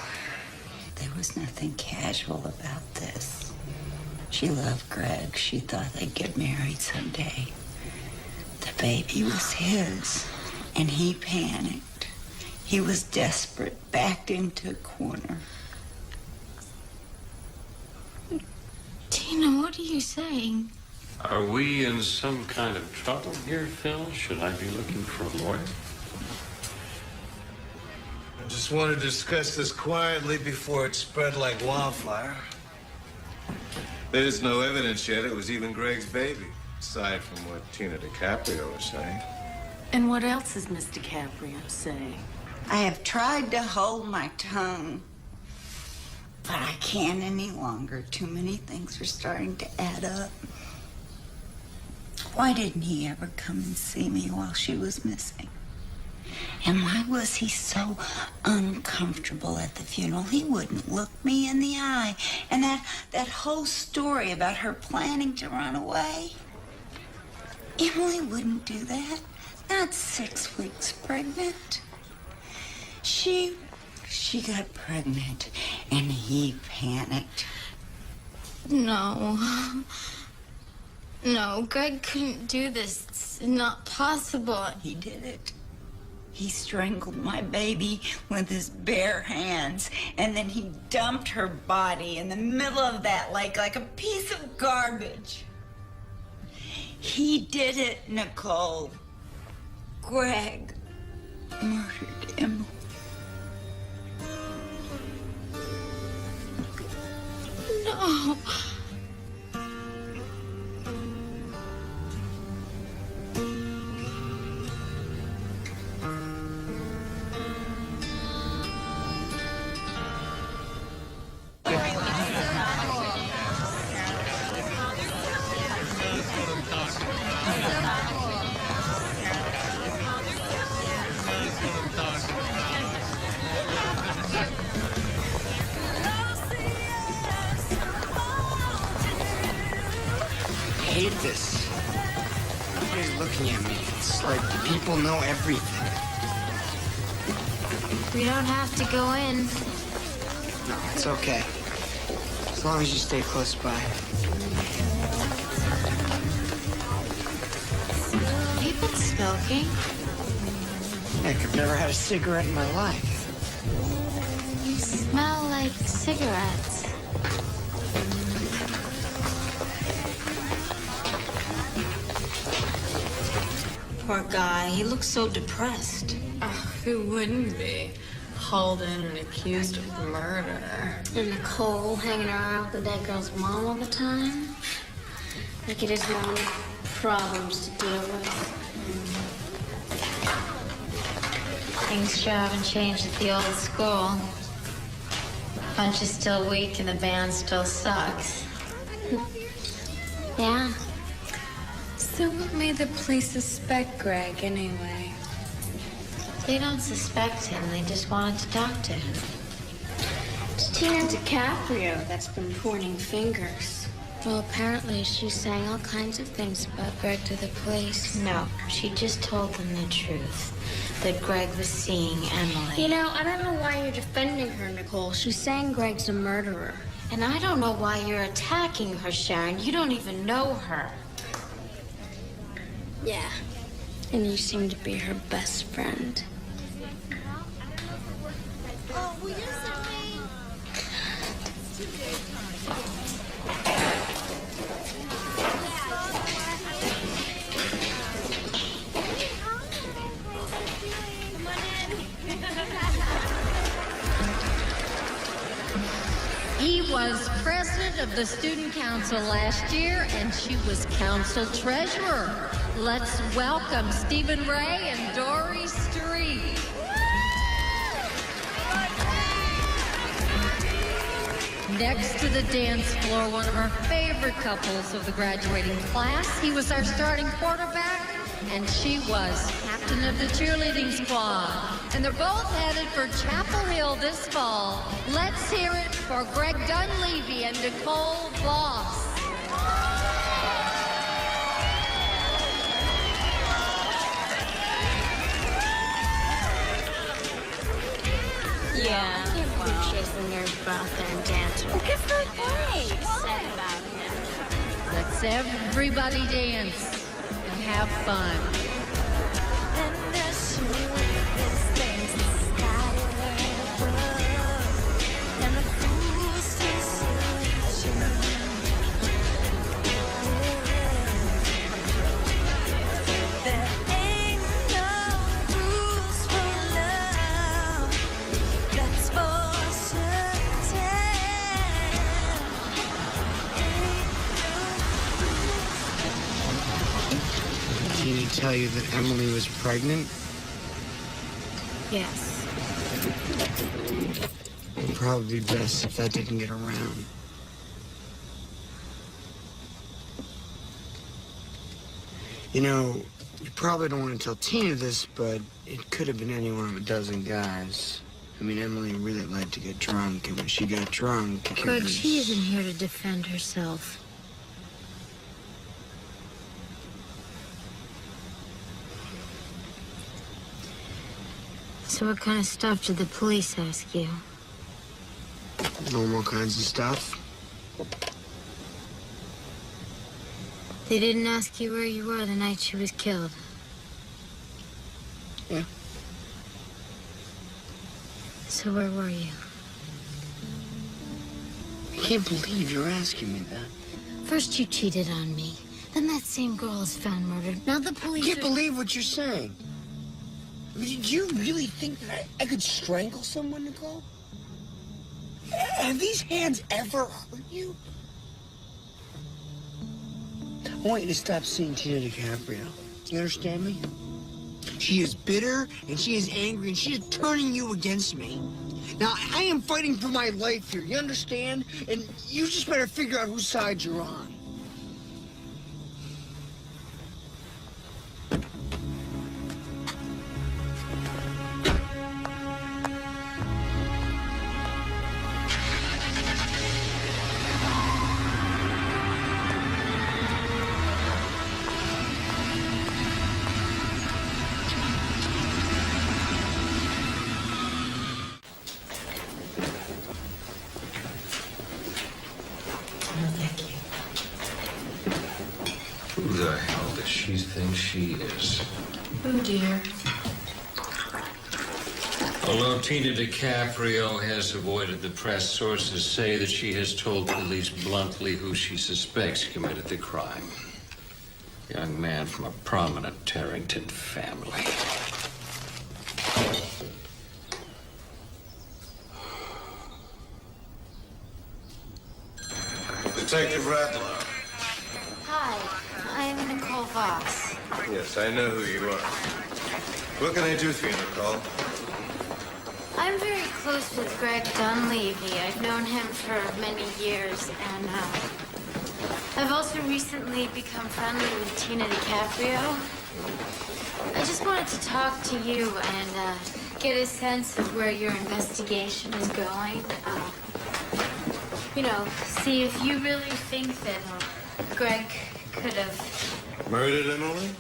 there was nothing casual about this. She loved Greg. She thought they'd get married someday. The baby was his, and he panicked. He was desperate, backed into a corner. Tina, what are you saying? Are we in some kind of trouble here, Phil? Should I be looking for a lawyer? I just want to discuss this quietly before it spread like wildfire. There's no evidence yet it was even Greg's baby, aside from what Tina DiCaprio was saying. And what else is Miss DiCaprio saying? I have tried to hold my tongue, but I can't any longer. Too many things are starting to add up. Why didn't he ever come and see me while she was missing? And why was he so uncomfortable at the funeral? He wouldn't look me in the eye. And that whole story about her planning to run away. Emily wouldn't do that. Not 6 weeks pregnant. She got pregnant and he panicked. No. No, Greg couldn't do this. It's not possible. He did it. He strangled my baby with his bare hands, and then he dumped her body in the middle of that lake like a piece of garbage. He did it, Nicole. Greg murdered him. No. I hate this. Everybody's looking at me. It's like people know everything. We don't have to go in. No, it's okay. As long as you stay close by. Have you been smoking? Heck, I've never had a cigarette in my life. You smell like cigarettes. Poor guy. He looks so depressed. Oh, who wouldn't be? Hauled in and accused of murder. And Nicole hanging around with the dead girl's mom all the time. Like he doesn't have any problems to deal with. Things sure haven't changed at the old school. Punch is still weak and the band still sucks. Yeah. So what made the police suspect Greg anyway? They don't suspect him. They just wanted to talk to him. It's Tina DiCaprio that's been pointing fingers. Well, apparently she's saying all kinds of things about Greg to the police. No, she just told them the truth. That Greg was seeing Emily. You know, I don't know why you're defending her, Nicole. She's saying Greg's a murderer. And I don't know why you're attacking her, Sharon. You don't even know her. Yeah. And you seem to be her best friend. Oh, will you send me? He was president of the student council last year, and she was council treasurer. Let's welcome Stephen Ray and Dory Street. Next to the dance floor, one of our favorite couples of the graduating class. He was our starting quarterback, and she was captain of the cheerleading squad. And they're both headed for Chapel Hill this fall. Let's hear it for Greg Dunleavy and Nicole Voss. Yeah. Pictures when you're both there and dancing. Look at the face. Said about him. Let's everybody dance and have fun. And the sweetest things tell you that Emily was pregnant? Yes. It'd probably be best if that didn't get around. You know, you probably don't want to tell Tina this, but it could have been any one of a dozen guys. I mean, Emily really liked to get drunk, and when she got drunk, it Greg, was... she isn't here to defend herself. So what kind of stuff did the police ask you? normal kinds of stuff. They didn't ask you where you were the night she was killed? Yeah. So where were you? I can't believe you're asking me that. First you cheated on me. Then that same girl is found murdered. Now the police I can't believe what you're saying. I mean, do you really think that I could strangle someone, Nicole? Have these hands ever hurt you? I want you to stop seeing Tina DiCaprio. Do you understand me? She is bitter, and she is angry, and she is turning you against me. Now, I am fighting for my life here, you understand? And you just better figure out whose side you're on. Who the hell does she think she is? Oh, dear. Although Tina DiCaprio has avoided the press, sources say that she has told police bluntly who she suspects committed the crime. A young man from a prominent Tarrington family. Detective Rattler. Hi, I am Nicole Voss. Yes, I know who you are. What can I do for you, Nicole? I'm very close with Greg Dunleavy. I've known him for many years, and I've also recently become friendly with Tina DiCaprio. I just wanted to talk to you and get a sense of where your investigation is going. You know, see if you really think that Greg could have... Murdered Emily?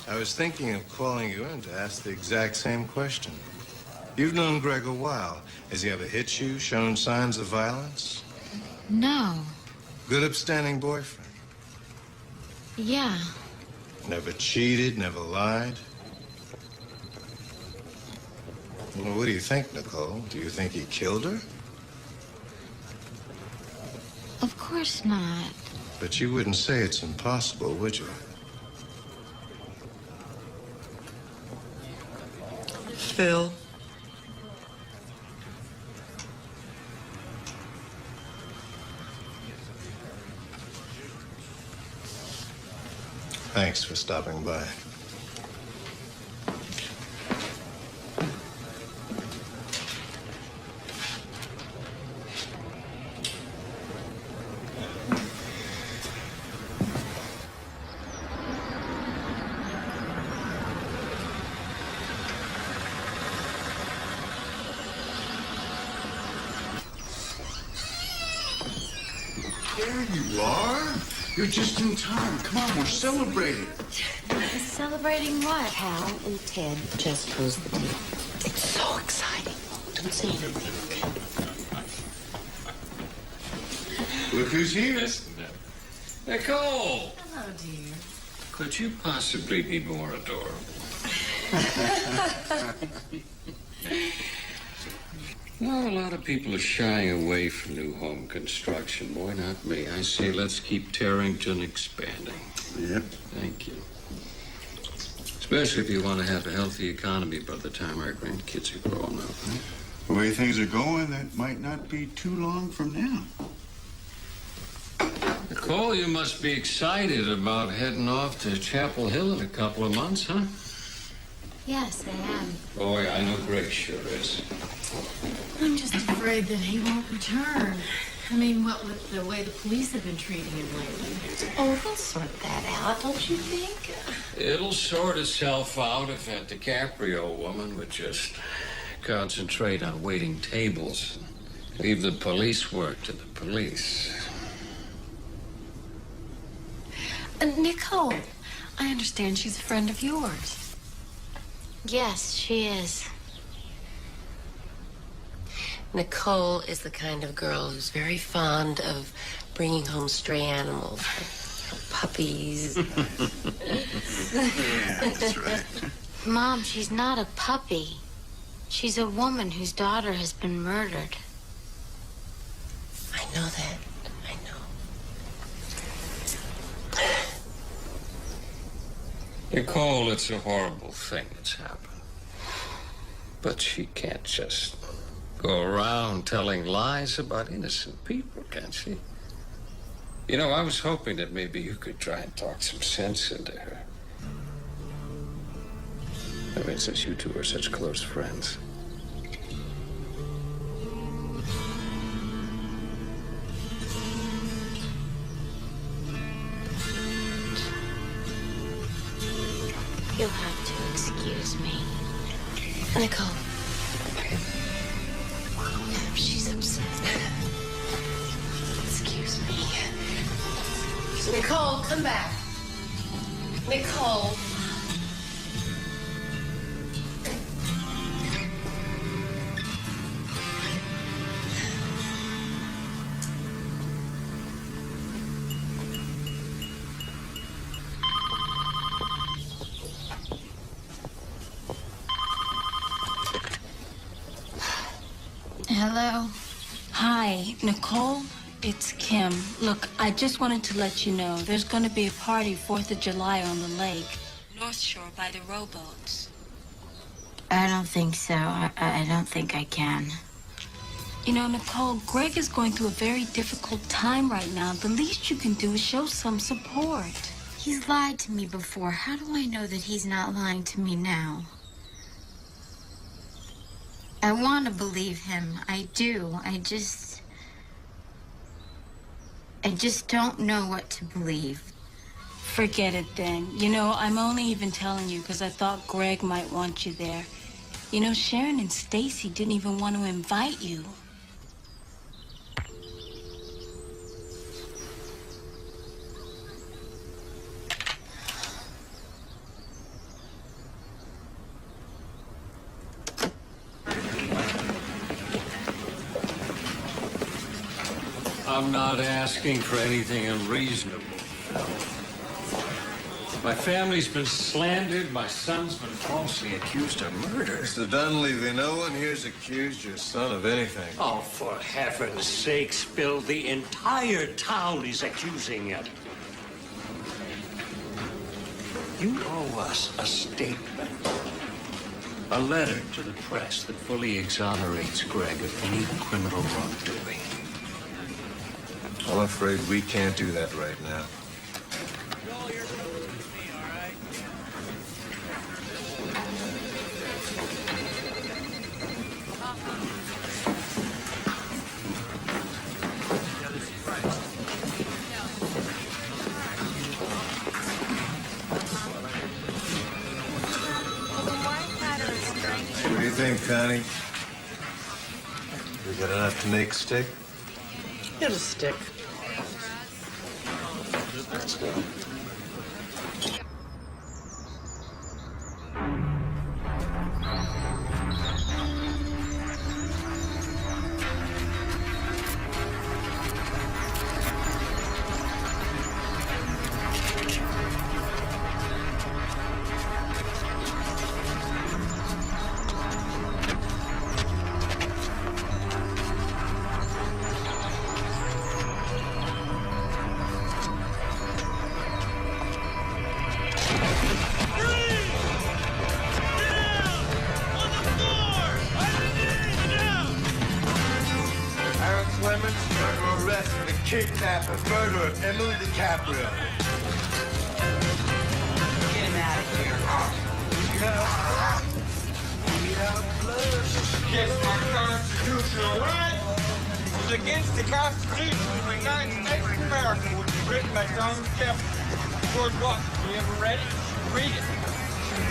I was thinking of calling you in to ask the exact same question. You've known Greg a while. Has he ever hit you, shown signs of violence? No. Good upstanding boyfriend? Yeah. Never cheated, never lied? Well, what do you think, Nicole? Do you think he killed her? Of course not. But you wouldn't say it's impossible, would you? Phil. Thanks for stopping by. There you are. You're just in time. Come on, we're celebrating. Celebrating what? Hal and Ted just closed the deal. It's so exciting. Don't say anything, okay? Look who's here. Nicole! Hello, dear. Could you possibly be more adorable? Well, a lot of people are shying away from new home construction. Boy, not me. I say let's keep Tarrington expanding. Yep. Thank you. Especially if you want to have a healthy economy by the time our grandkids are grown up. Huh? The way things are going, that might not be too long from now. Nicole, you must be excited about heading off to Chapel Hill in a couple of months, huh? Yes, I am. Boy, I know Greg sure is. I'm just afraid that he won't return. I mean, what with the way the police have been treating him lately. Oh, they'll sort that out, don't you think? It'll sort itself out if that DiCaprio woman would just concentrate on waiting tables and leave the police work to the police. Nicole, I understand she's a friend of yours. Yes, she is. Nicole is the kind of girl who's very fond of bringing home stray animals, puppies. Yeah, that's right. Mom, she's not a puppy. She's a woman whose daughter has been murdered. I know that. I know. Nicole, it's a horrible thing that's happened. But she can't just go around telling lies about innocent people, can she? You know, I was hoping that maybe you could try and talk some sense into her. I mean, since you two are such close friends. You'll have to excuse me. Nicole. She's upset. Excuse me. Nicole, come back. Nicole. Hello? Hi, Nicole. It's Kim. Look, I just wanted to let you know there's going to be a party 4th of July on the lake. North Shore by the rowboats. I don't think so. I don't think I can. You know, Nicole, Greg is going through a very difficult time right now. The least you can do is show some support. He's lied to me before. How do I know that he's not lying to me now? I want to believe him. I do. I just don't know what to believe. Forget it then. You know, I'm only even telling you because I thought Greg might want you there. You know, Sharon and Stacy didn't even want to invite you. I'm not asking for anything unreasonable. My family's been slandered. My son's been falsely accused of murder. Mr. Dunleavy, no one here's accused your son of anything. Oh, for heaven's sakes, Bill, the entire town is accusing it. You owe us a statement. A letter to the press that fully exonerates Greg of any criminal wrongdoing. I'm afraid we can't do that right now. What do you think, Connie? We got enough to make stick? It'll stick. Let's go. arrest for the kidnap and murder of Emily DiCaprio. Get him out of here. Against my constitutional right. It's against the Constitution of the United States of America, which was written by Thomas Jefferson. George Washington. You ever read it? Read it.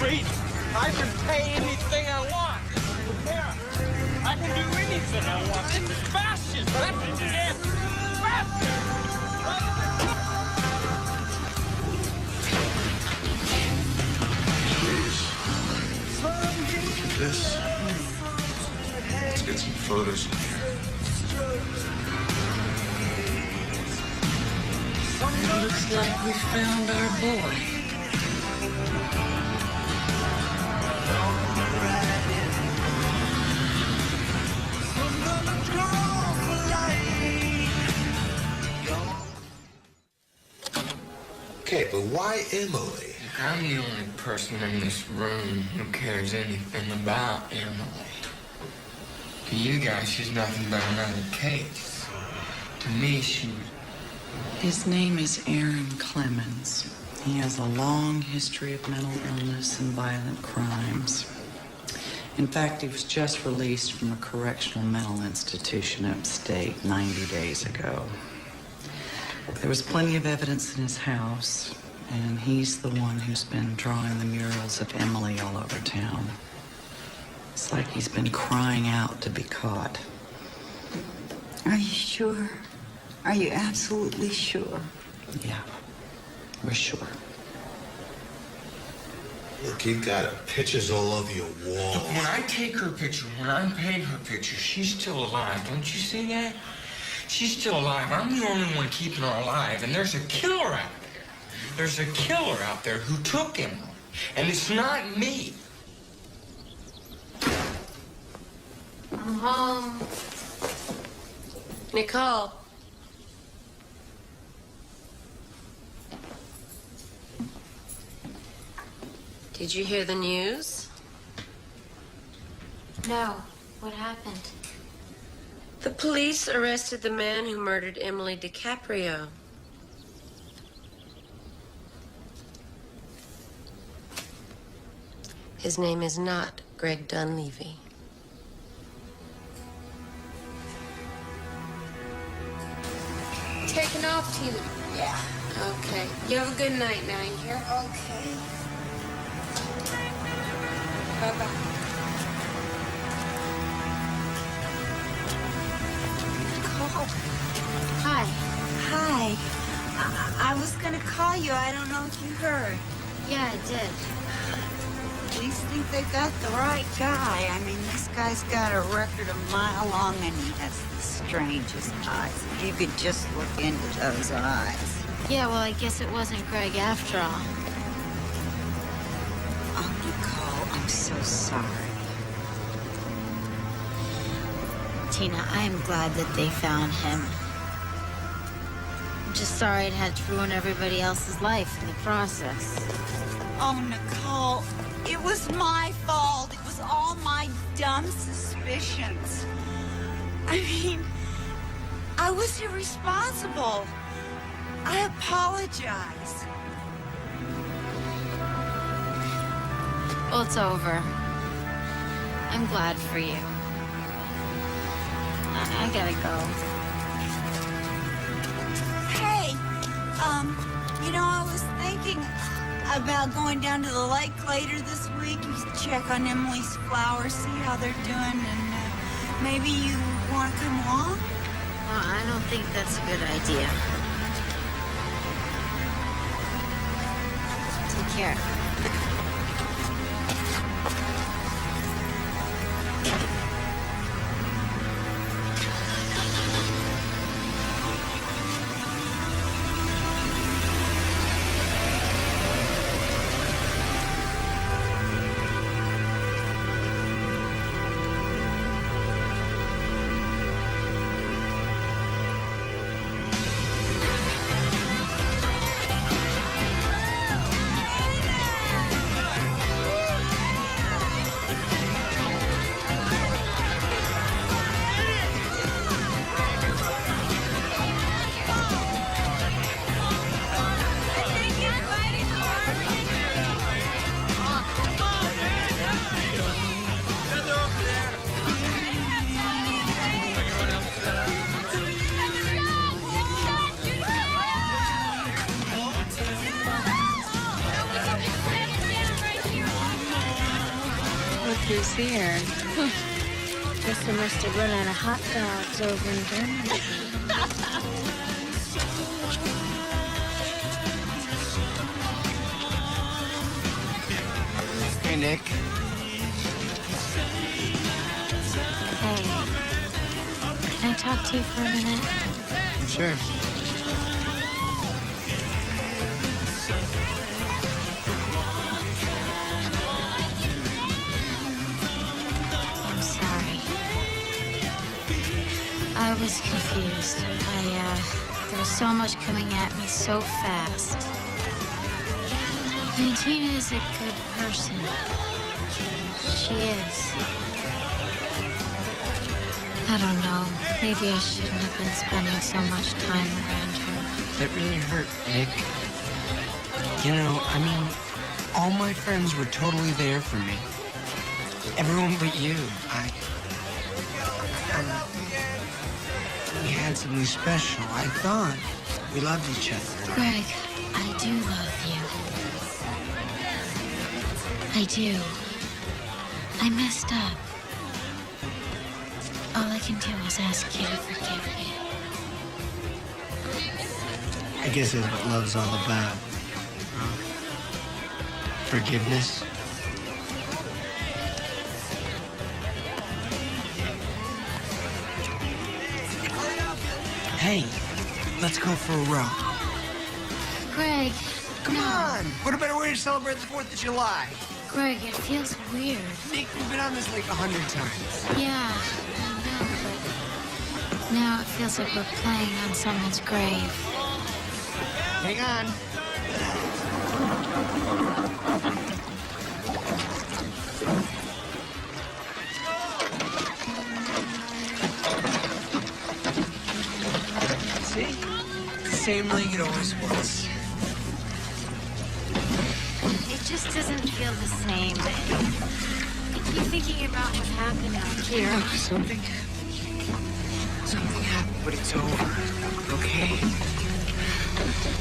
Read it. I can pay anything I want. Yeah. I can do anything I want. This is fascist. That's what it is. Fascist. This. Let's get some photos in here. It looks like we found our boy. Okay, but why Emily? I'm the only person in this room who cares anything about Emily. To you guys, she's nothing but another case. To me, she was... His name is Aaron Clemens. He has a long history of mental illness and violent crimes. In fact, he was just released from a correctional mental institution upstate 90 days ago. There was plenty of evidence in his house, and he's the one who's been drawing the murals of Emily all over town. It's like he's been crying out to be caught. Are you sure? Are you absolutely sure? Yeah, we're sure. Look, you got pictures all over your wall. Look, when I take her picture, when I'm painting her picture, she's still alive. Don't you see that? She's still alive. I'm the only one keeping her alive, and there's a killer out there. There's a killer out there who took him, and it's not me. I'm home. Nicole. Did you hear the news? No. What happened? The police arrested the man who murdered Emily DiCaprio. His name is not Greg Dunleavy. Taking off, Tina. Yeah. Okay. You have a good night now, you hear? Okay. Bye-bye. Call. Hi. Hi. I was gonna call you. I don't know if you heard. Yeah, I did. Police think they got the right guy. I mean, this guy's got a record a mile long, and he has the strangest eyes. If you could just look into those eyes. Yeah, well, I guess it wasn't Greg after all. Oh, Nicole, I'm so sorry. Tina, I am glad that they found him. I'm just sorry it had to ruin everybody else's life in the process. Oh, Nicole, it was my fault. It was all my dumb suspicions. I mean, I was irresponsible. I apologize. Well, it's over. I'm glad for you. I gotta go. Hey, you know, I was thinking about going down to the lake later this week and check on Emily's flowers, see how they're doing, and maybe you want to come along? I don't think that's a good idea. Take care. Who's here? Guess they must have run out of hot dogs over in Germany. Hey, Nick. Hey, can I talk to you for a minute? Sure. I'm sorry. I was confused. There was so much coming at me so fast. I mean, Tina is a good person. She is. I don't know. Maybe I shouldn't have been spending so much time around her. That really hurt, Nick. You know, I mean, all my friends were totally there for me. Everyone but you. We had something special. I thought we loved each other. Greg, I do love you. I do. I messed up. All I can do is ask you to forgive me. I guess that's what love's all about. Forgiveness. Hey, let's go for a row. Greg, Come on! What a better way to celebrate the 4th of July? Greg, it feels weird. Nick, we've been on this like 100 times. Yeah, I know, but now it feels like we're playing on someone's grave. Hang on. See? Same like it always was. It just doesn't feel the same. I keep thinking about what happened out here. Something happened, but it's over. Okay?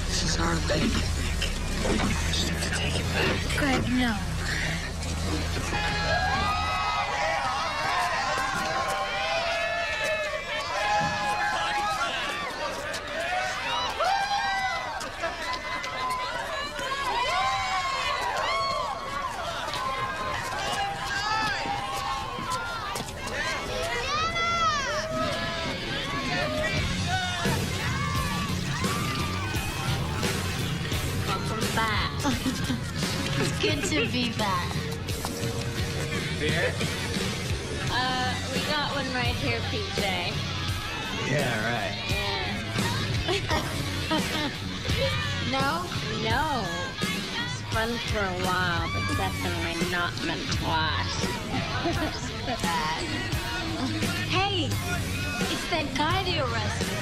This is our thing, Nick. I just have to take it back. Greg, no. It's good to be back. Beer? We got one right here, PJ. Yeah, right. No? No. It's fun for a while, but definitely not meant to last. Hey, it's that guy they arrested.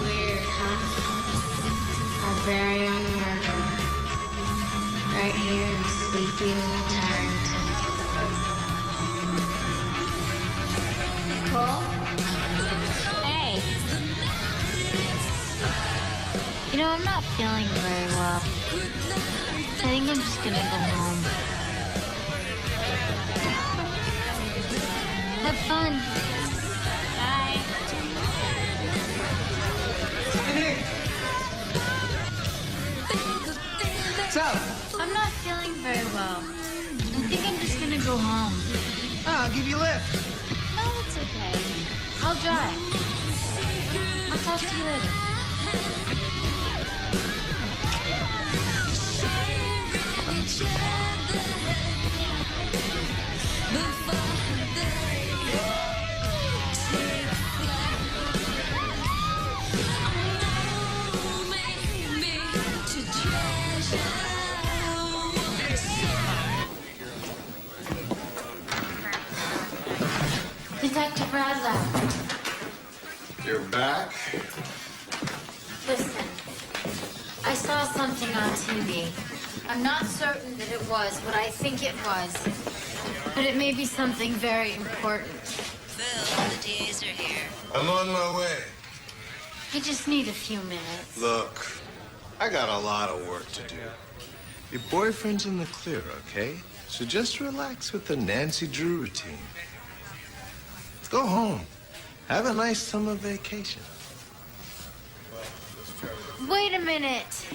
Weird, huh? Our very own murderer. Right here in sleepy little Tarrington. Nicole? Hey. You know, I'm not feeling very well. I think I'm just gonna go home. Have fun. Bye. What's up? I'm not feeling very well. I think I'm just gonna go home. Oh, I'll give you a lift. No, it's okay. I'll drive. I'll talk to you later. Detective Radlow. You're back? Listen, I saw something on TV. I'm not certain that it was what I think it was, but it may be something very important. Phil, the DAs are here. I'm on my way. I just need a few minutes. Look, I got a lot of work to do. Your boyfriend's in the clear, okay? So just relax with the Nancy Drew routine. Go home. Have a nice summer vacation. Wait a minute.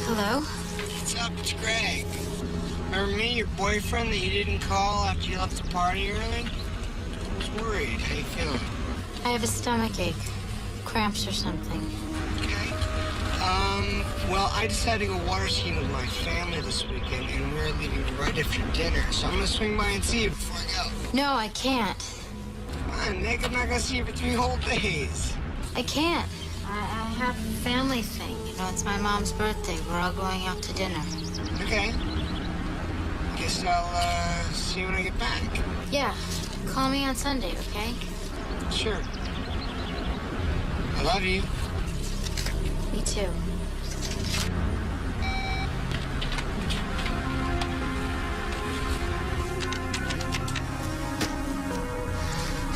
Hello? What's up? It's Greg. Remember me, your boyfriend that you didn't call after you left the party early? I was worried. How you feeling? I have a stomach ache. Cramps or something. Okay. Well, I decided to go water skiing with my family this weekend, and we're leaving right after dinner, so I'm gonna swing by and see you before I go. No, I can't. Come on, Nick, I'm not gonna see you for 3 whole days. I can't. I have a family thing. You know, it's my mom's birthday. We're all going out to dinner. Okay. Guess I'll, see you when I get back. Yeah. Call me on Sunday, okay? Sure. I love you. Me too.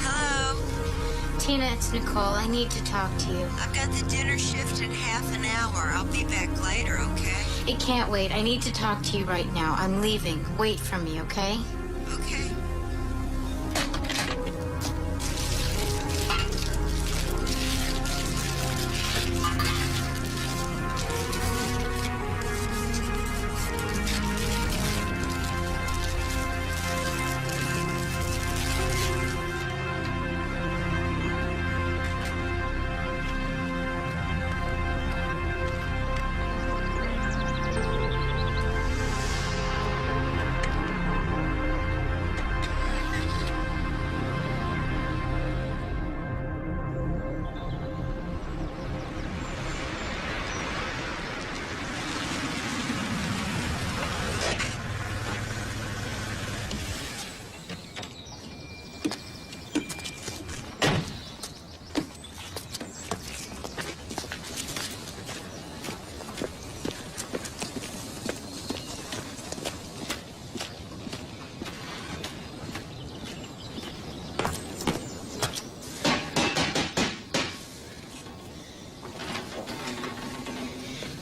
Hello? Tina, it's Nicole. I need to talk to you. I've got the dinner shift in half an hour. I'll be back later, okay? It can't wait. I need to talk to you right now. I'm leaving. Wait for me, okay? Okay.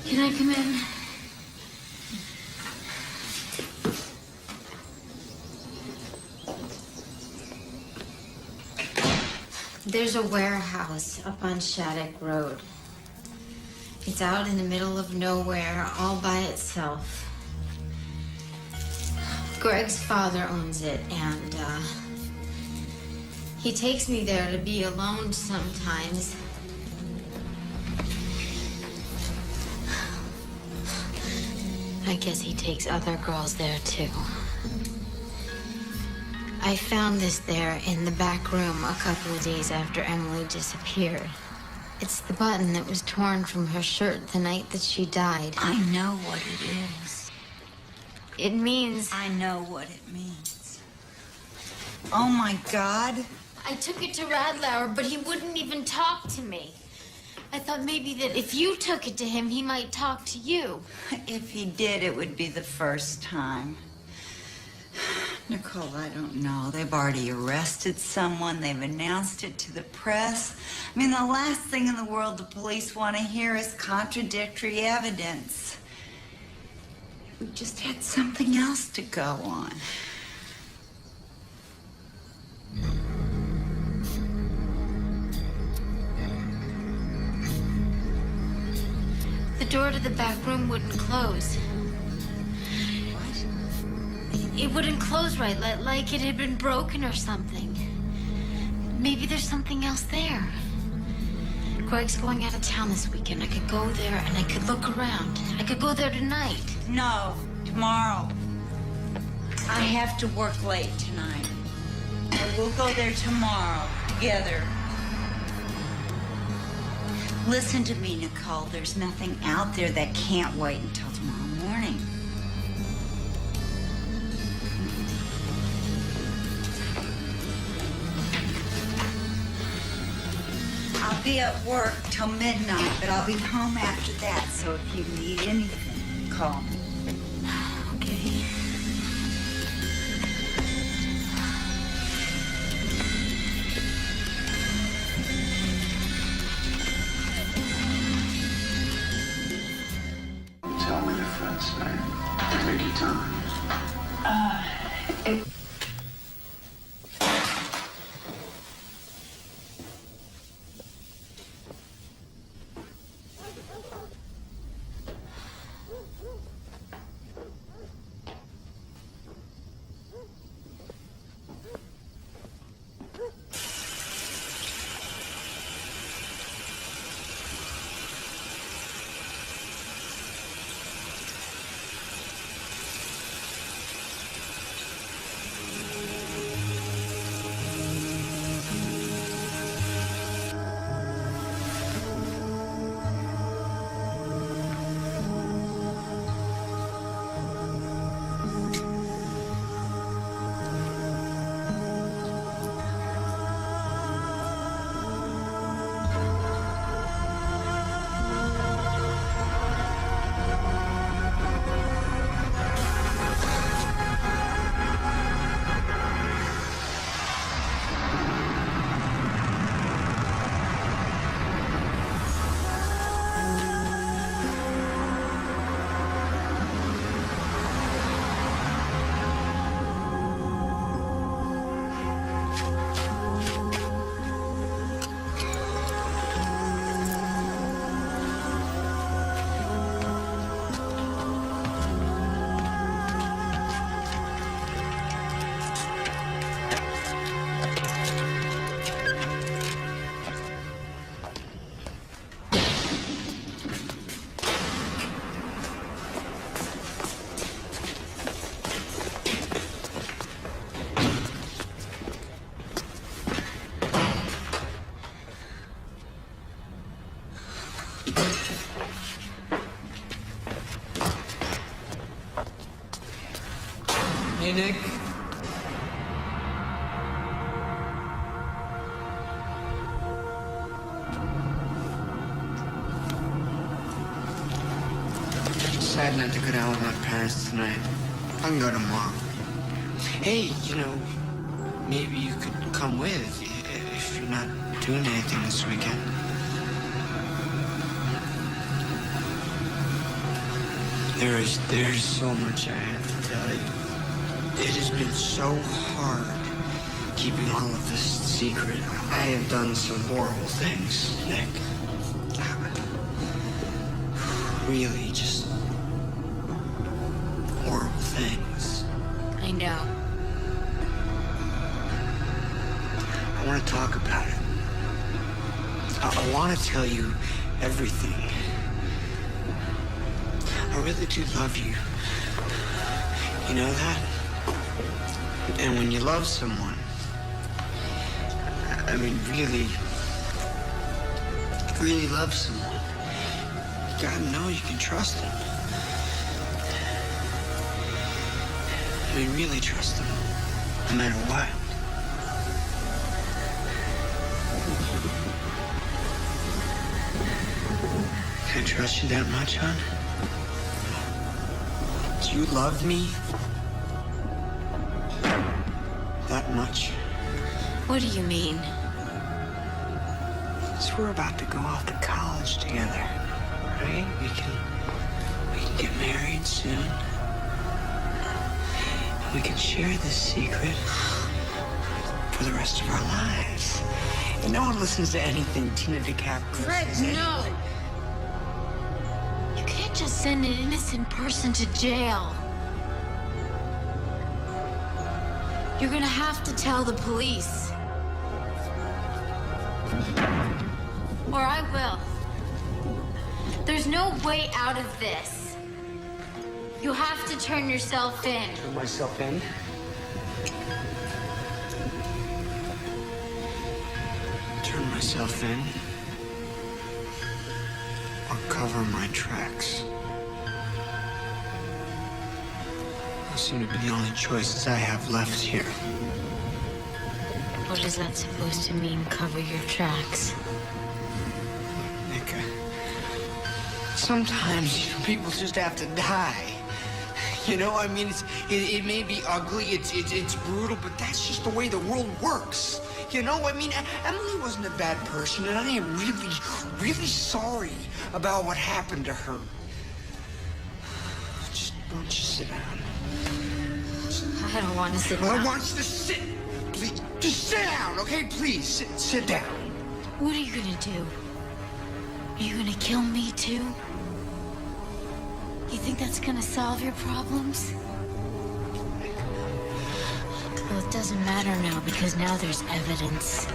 Can I come in? There's a warehouse up on Shattuck Road. It's out in the middle of nowhere, all by itself. Greg's father owns it, and he takes me there to be alone sometimes. I guess he takes other girls there, too. I found this there in the back room a couple of days after Emily disappeared. It's the button that was torn from her shirt the night that she died. I know what it is. It means... I know what it means. Oh, my God. I took it to Radlauer, but he wouldn't even talk to me. I thought maybe that if you took it to him, he might talk to you. If he did, it would be the first time. Nicole, I don't know. They've already arrested someone. They've announced it to the press. I mean, the last thing in the world the police want to hear is contradictory evidence. We just had something else to go on. The door to the back room wouldn't close. It wouldn't close right, like it had been broken or something. Maybe there's something else there. Greg's going out of town this weekend. I could go there and I could look around. I could go there tonight. No, tomorrow. I have to work late tonight. We'll go there tomorrow, together. Listen to me, Nicole. There's nothing out there that can't wait until tomorrow morning. I'll be at work till midnight, but I'll be home after that, so if you need anything, call me. Okay. Tell me if that's right. Take your time. Hey, Nick. Decided not to go down with my parents tonight. I can go tomorrow. Hey, maybe you could come with if you're not doing anything this weekend. There's so much I have to tell you. It has been so hard keeping all of this secret. I have done some horrible things, Nick. Really, just horrible things. I know. I want to talk about it. I want to tell you everything. I really do love you. You know that? And when you love someone, I mean, really love someone, you gotta know you can trust them. I mean, really trust them, no matter what. Can I trust you that much, hon? Do you love me? Not much. What do you mean? So we're about to go off to college together, right? We can get married soon. And we can share this secret for the rest of our lives. And no one listens to anything Tina DiCaprio Greg, says. no! You can't just send an innocent person to jail. You're gonna have to tell the police. Or I will. There's no way out of this. You have to turn yourself in. Turn myself in? Turn myself in? Or cover my tracks? Those seem to be the only choices I have left here. What is that supposed to mean, cover your tracks? Nick, sometimes people just have to die. You know, I mean, it may be ugly, it's brutal, but that's just the way the world works. You know, I mean, Emily wasn't a bad person, and I am really, really sorry about what happened to her. Just, why don't you sit down? I don't want to sit down. I want you to sit. Please, just sit down, okay? Please, sit down. What are you gonna do? Are you gonna kill me too? You think that's gonna solve your problems? Well, it doesn't matter now because now there's evidence.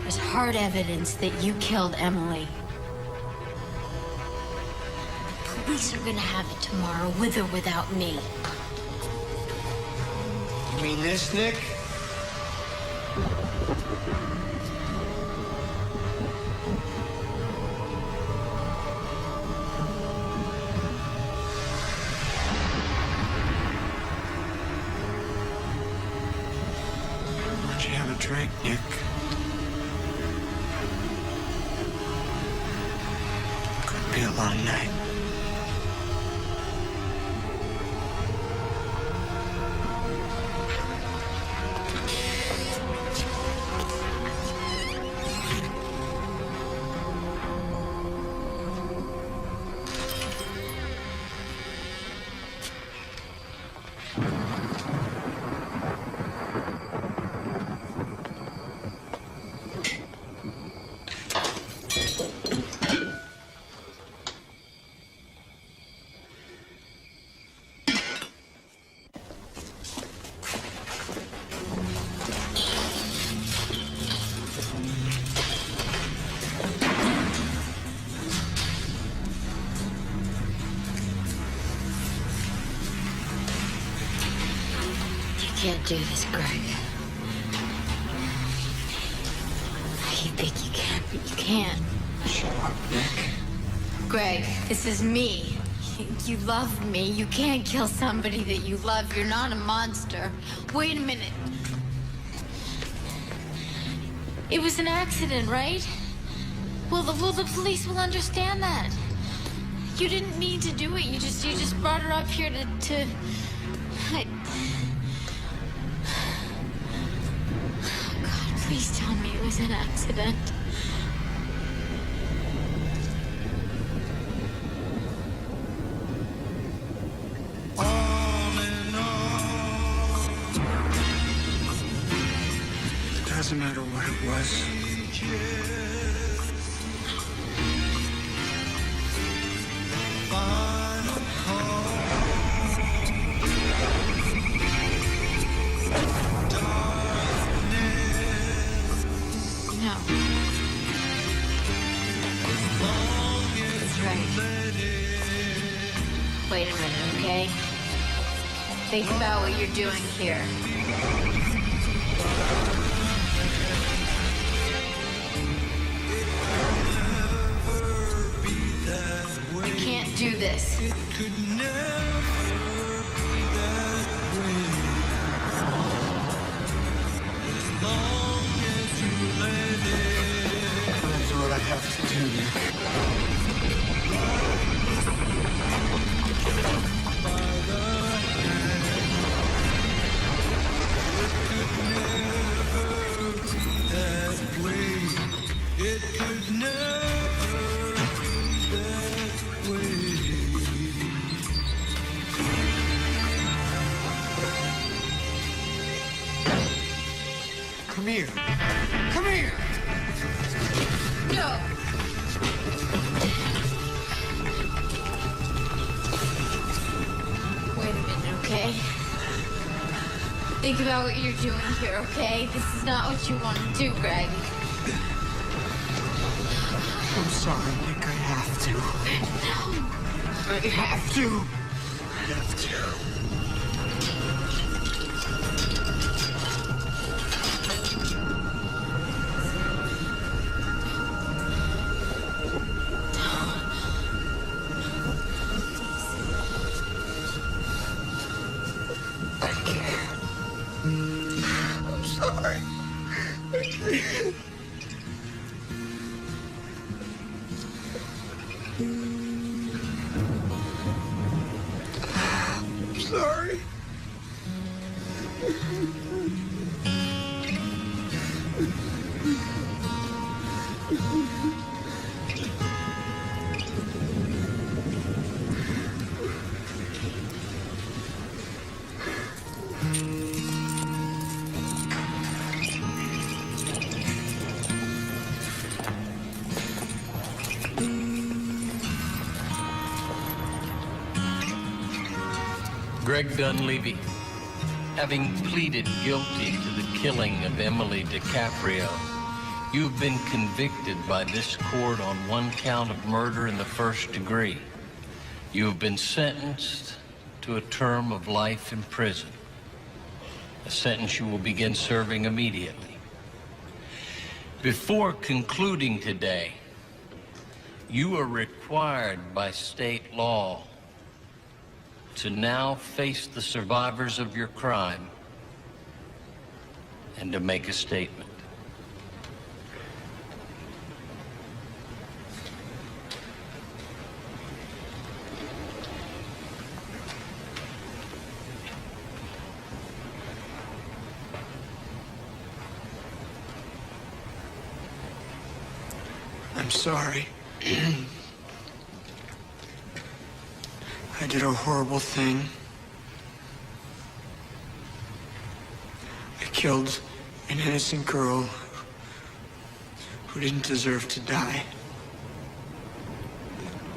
There's hard evidence that you killed Emily. The police are gonna have it tomorrow, with or without me. You mean this, Nick? Why don't you have a drink, Nick? Could be a long night. You can't do this, Greg. You think you can, but you can't. Shut up, Nick. Greg, this is me. You love me. You can't kill somebody that you love. You're not a monster. Wait a minute. It was an accident, right? Well, the police will understand that. You didn't mean to do it. You just brought her up here to... God, please tell me it was an accident. It doesn't matter what it was. No. That's right. Wait a minute, okay? Think about what you're doing here. You can't do this. I'll do what I have to do, Nick. Come here. Come here. No. Wait a minute, okay? Think about what you're doing here, okay? This is not what you want to do, Greg. I'm sorry, Nick. I have to. No. I have to. I have to. I'm sorry. I can't. I'm sorry. Greg Dunleavy, having pleaded guilty to the killing of Emily DiCaprio, you've been convicted by this court on one count of murder in the first degree. You have been sentenced to a term of life in prison, a sentence you will begin serving immediately. Before concluding today, you are required by state law to now face the survivors of your crime and to make a statement. I'm sorry. I did a horrible thing. I killed an innocent girl who didn't deserve to die.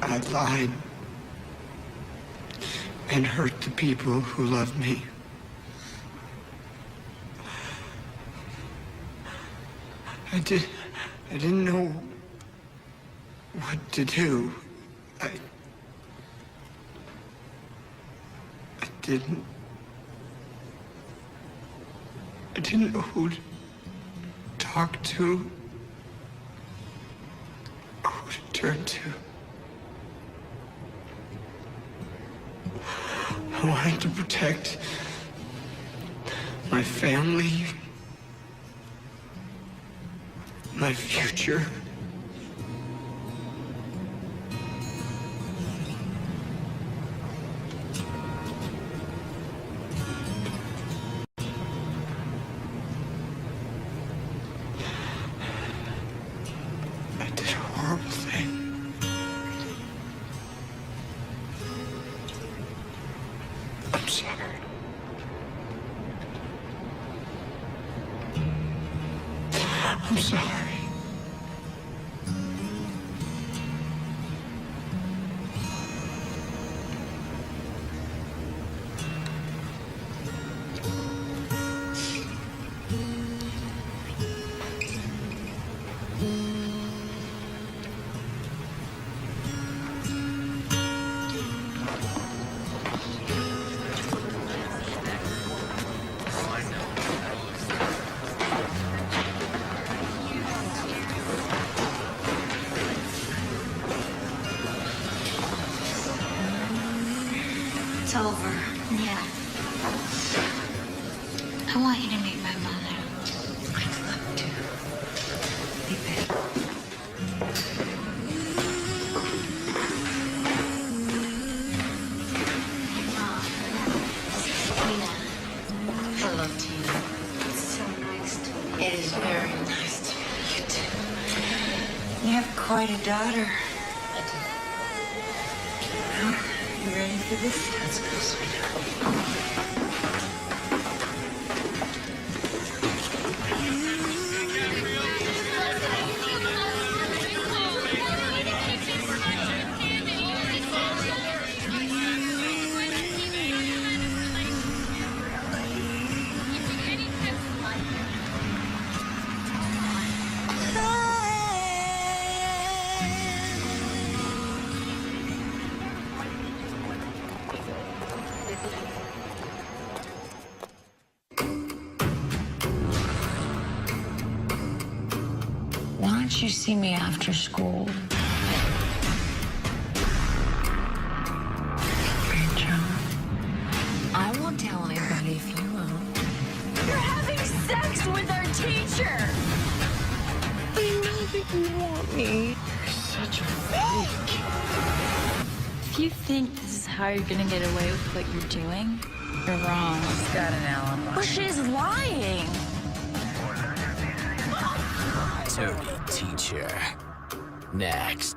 I lied and hurt the people who loved me. I didn't know what to do. I didn't know who to talk to, or who to turn to. I wanted to protect my family, my future. I'm sorry. It's over. Yeah. I want you to meet my mother. I'd love to. Be back. Tina. Hello, Tina. It's so nice to meet you. It is very nice to meet you, too. quite a daughter. You ready for this? Let's go, sweetheart. Why don't you see me after school? Rachel, I won't tell anybody if you won't. You're having sex with our teacher! I know that you want me. You're such a freak. If you think this is how you're gonna get away with what you're doing, you're wrong. She's got an alibi. Well, she's lying. Dirty teacher. Next.